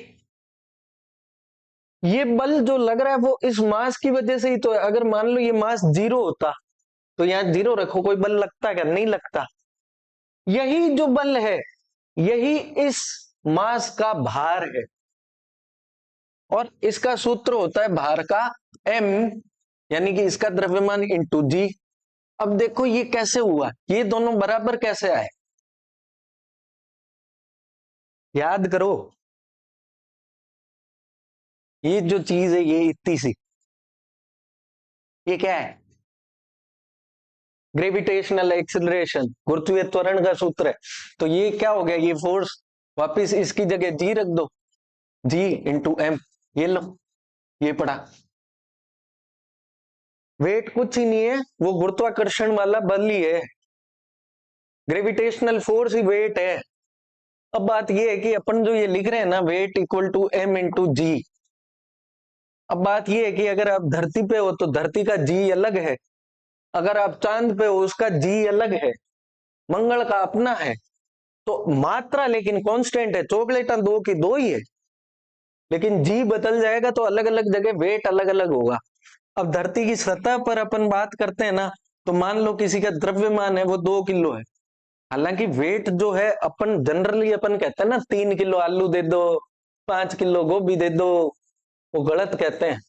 ये बल जो लग रहा है वो इस मास की वजह से ही तो है। अगर मान लो ये मास 0 होता, तो यहां 0 रखो, कोई बल लगता क्या? नहीं लगता। यही जो बल है, यही इस मास का भार है, और इसका सूत्र होता है भार का m, यानी कि इसका द्रव्यमान इंटू जी। अब देखो ये कैसे हुआ, ये दोनों बराबर कैसे आए? याद करो, ये जो चीज है, ये इतनी सी, ये क्या है? ग्रेविटेशनल एक्सिलरेशन, गुरुत्वीय त्वरण का सूत्र है। तो ये क्या हो गया? ये फोर्स, वापिस इसकी जगह जी रख दो, जी इंटू एम। ये लो, ये पड़ा। वेट कुछ ही नहीं है, वो गुरुत्वाकर्षण वाला बल ही है, ग्रेविटेशनल फोर्स ही वेट है। अब बात ये है कि अपन जो ये लिख रहे हैं ना, weight equal to m into g. अब बात ये है कि अगर आप धरती पे हो तो धरती का जी अलग है, अगर आप चांद पे हो उसका जी अलग है, मंगल का अपना है। तो मात्रा लेकिन कांस्टेंट है, चॉकलेट 2 की 2 ही है, लेकिन जी बदल जाएगा तो अलग अलग जगह वेट अलग अलग होगा। अब धरती की सतह पर अपन बात करते हैं ना, तो मान लो किसी का द्रव्यमान है वो 2 किलो है। हालांकि वेट जो है, अपन जनरली अपन कहते हैं ना 3 किलो आलू दे दो, 5 किलो गोभी दे दो, वो गलत कहते हैं।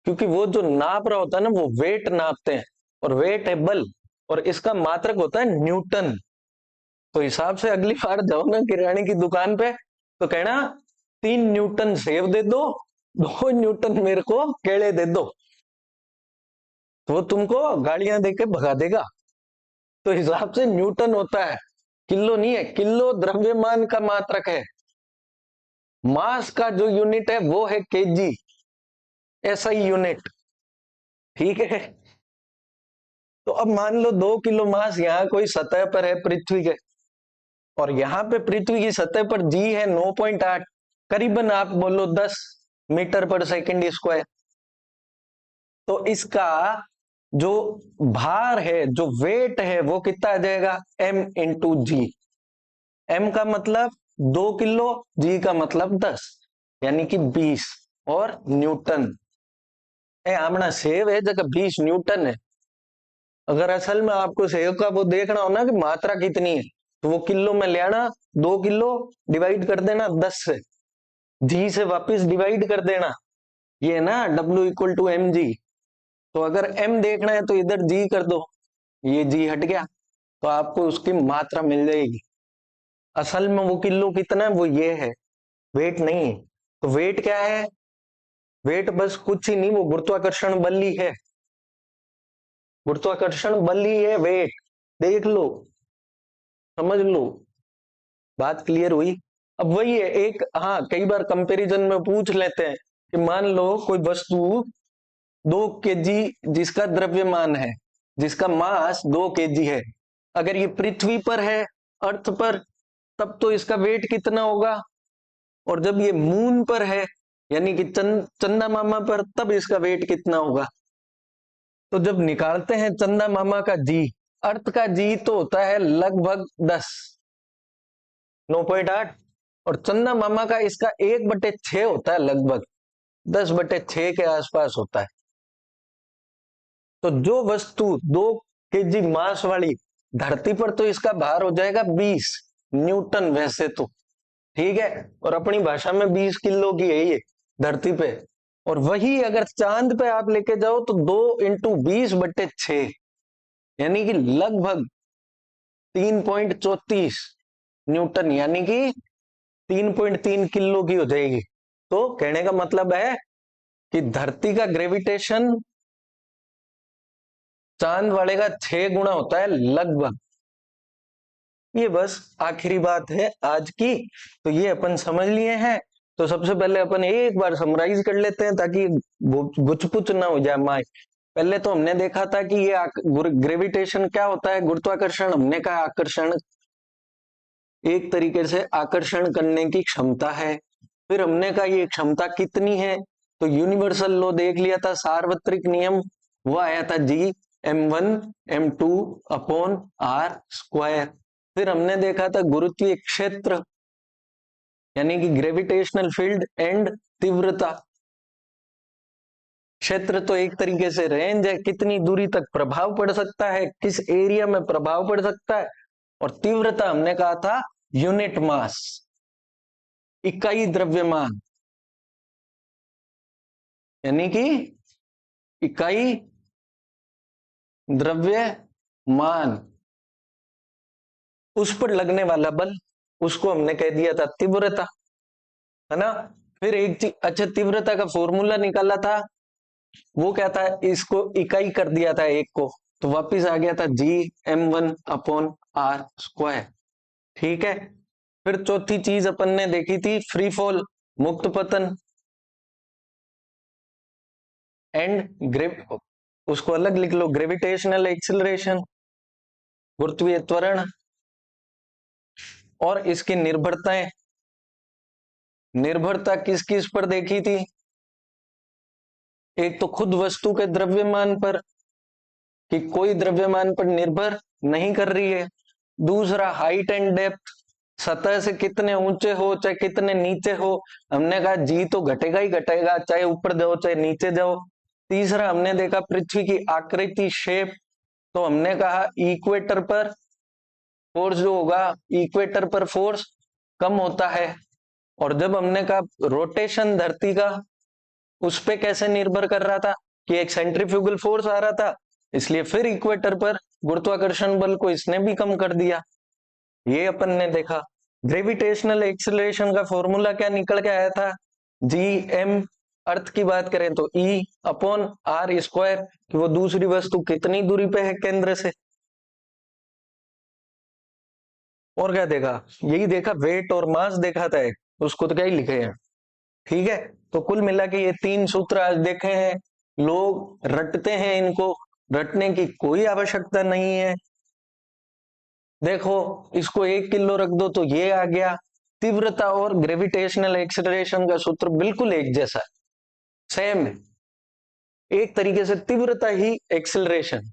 क्योंकि वो जो नाप रहा होता है ना, वो वेट नापते हैं, और वेट है बल, और इसका मात्रक होता है न्यूटन। तो हिसाब से अगली बार जाओ ना किराने की दुकान पे, तो कहना 3 न्यूटन सेव दे दो, 2 न्यूटन मेरे को केले दे दो, तो वो तुमको गाड़ियां देके भगा देगा। तो हिसाब से न्यूटन होता है, किलो नहीं है। किलो द्रव्यमान का मात्रक है, मास का जो यूनिट है वो है केजी, एसआई यूनिट। ठीक है, तो अब मान लो 2 किलो मास यहाँ कोई सतह पर है पृथ्वी के, और यहाँ पे पृथ्वी की सतह पर जी है 9.8, करीबन आप बोलो 10 मीटर पर सेकंड स्क्वायर। तो इसका जो भार है, जो वेट है, वो कितना आ जाएगा, m इंटू जी। m का मतलब 2 किलो, g का मतलब 10, यानी कि 20 और न्यूटन। हमना सेव है जगह 20 न्यूटन है। अगर असल में आपको सेव का वो देखना हो ना कि मात्रा कितनी है, तो वो किलो में ले आना, 2 किलो डिवाइड कर देना 10 से, जी से वापस डिवाइड कर देना, ये ना W equal to M G. तो अगर m देखना है तो इधर g कर दो, ये g हट गया, तो आपको उसकी मात्रा मिल जाएगी। असल में वो किलो कितना है, वो ये है, वेट नहीं है। तो वेट क्या है, वेट बस कुछ ही नहीं, वो गुरुत्वाकर्षण बल ही है, गुरुत्वाकर्षण बल ही है वेट। देख लो, समझ लो, बात क्लियर हुई। अब वही है एक, हाँ कई बार कंपैरिजन में पूछ लेते हैं कि मान लो कोई वस्तु 2 केजी जिसका द्रव्यमान है, जिसका मास 2 केजी है, अगर ये पृथ्वी पर है, अर्थ पर, तब तो इसका वेट कितना होगा, और जब ये मून पर है, यानी कि चंदा मामा पर, तब इसका वेट कितना होगा। तो जब निकालते हैं चंदा मामा का जी, अर्थ का जी तो होता है लगभग 10, 9.8, और चंदा मामा का इसका 1/6 होता है, लगभग 10/6 के आसपास होता है। तो जो वस्तु 2 केजी मास वाली, धरती पर तो इसका भार हो जाएगा 20 न्यूटन वैसे तो, ठीक है, और अपनी भाषा में 20 किलो की है ये धरती पे। और वही अगर चांद पे आप लेके जाओ तो 2 × 20/6, यानी कि लगभग 3.34 न्यूटन, यानी कि 3.3 किलो की हो जाएगी। तो कहने का मतलब है कि धरती का ग्रेविटेशन चांद वाले का 6 गुना होता है लगभग। ये बस आखिरी बात है आज की, तो ये अपन समझ लिए हैं। तो सबसे पहले अपन एक बार समराइज कर लेते हैं ताकि गुचपुच ना हो जाए माय। पहले तो हमने देखा था कि ये ग्रेविटेशन क्या होता है, गुरुत्वाकर्षण। हमने कहा आकर्षण, एक तरीके से आकर्षण करने की क्षमता है। फिर हमने कहा ये क्षमता कितनी है, तो यूनिवर्सल लॉ देख लिया था, सार्वत्रिक नियम, वो आया था जी m1m2/r²। फिर हमने देखा था गुरुत्वीय क्षेत्र, यानी कि ग्रेविटेशनल फील्ड एंड तीव्रता। क्षेत्र तो एक तरीके से रेंज है, कितनी दूरी तक प्रभाव पड़ सकता है, किस एरिया में प्रभाव पड़ सकता है। और तीव्रता हमने कहा था यूनिट मास, इकाई द्रव्यमान, यानी कि इकाई द्रव्यमान, उस पर लगने वाला बल, उसको हमने कह दिया था तीव्रता, है ना। फिर एक चीज, अच्छा, तीव्रता का फॉर्मूला निकाला था, वो क्या था, इसको इकाई कर दिया था एक को, तो वापिस आ गया था Gm1/r²। ठीक है। फिर चौथी चीज अपन ने देखी थी फ्री फॉल, मुक्त पतन, एंड उसको अलग लिख लो, ग्रेविटेशनल एक्सिलरेशन, गुरुत्वीय त्वरण, और इसकी निर्भरताएं। निर्भरता किस किस पर देखी थी, एक तो खुद वस्तु के द्रव्यमान पर, कि कोई द्रव्यमान पर निर्भर नहीं कर रही है। दूसरा हाइट एंड डेप्थ, सतह से कितने ऊंचे हो चाहे कितने नीचे हो, हमने कहा जी तो घटेगा ही घटेगा, चाहे ऊपर जाओ चाहे नीचे जाओ। तीसरा हमने देखा पृथ्वी की आकृति, शेप, तो हमने कहा इक्वेटर पर फोर्स जो होगा, इक्वेटर पर फोर्स कम होता है। और जब हमने कहा रोटेशन धरती का, उस पे कैसे निर्भर कर रहा था, कि एक सेंट्रीफ्यूगल फोर्स आ रहा था, इसलिए फिर इक्वेटर पर गुरुत्वाकर्षण बल को इसने भी कम कर दिया, ये अपन ने देखा। ग्रेविटेशनल एक्सेलरेशन का फॉर्मूला क्या निकल के आया था? जी एम, अर्थ की बात करें तो ई अपॉन आर स्क्वायर, कि वो दूसरी वस्तु कितनी दूरी पे है केंद्र से। और क्या देखा? यही देखा, वेट और मास देखा था, उसको तो क्या ही लिखे हैं। ठीक है, तो कुल मिला के ये 3 सूत्र आज देखे हैं। लोग रटते हैं, इनको रटने की कोई आवश्यकता नहीं है। देखो, इसको 1 किलो रख दो तो ये आ गया। तीव्रता और ग्रेविटेशनल एक्सेलरेशन का सूत्र बिल्कुल एक जैसा है, सेम है, एक तरीके से तीव्रता ही एक्सेलरेशन।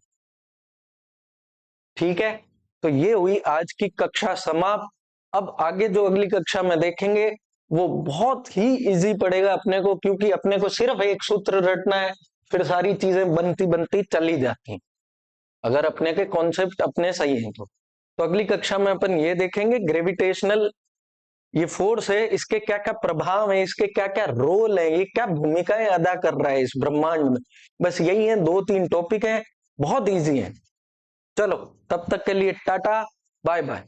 ठीक है, तो ये हुई आज की कक्षा समाप्त। अब आगे जो अगली कक्षा में देखेंगे वो बहुत ही इजी पड़ेगा अपने को, क्योंकि अपने को सिर्फ एक सूत्र रटना है, फिर सारी चीजें बनती बनती चली जाती हैं, अगर अपने के कॉन्सेप्ट अपने सही हैं तो अगली कक्षा में अपन ये देखेंगे ग्रेविटेशनल ये फोर्स है, इसके क्या क्या प्रभाव है, इसके क्या क्या रोल है, ये क्या भूमिकाएं अदा कर रहा है इस ब्रह्मांड में। बस यही है, 2-3 टॉपिक हैं, बहुत इजी है। चलो, तब तक के लिए टाटा, बाय बाय।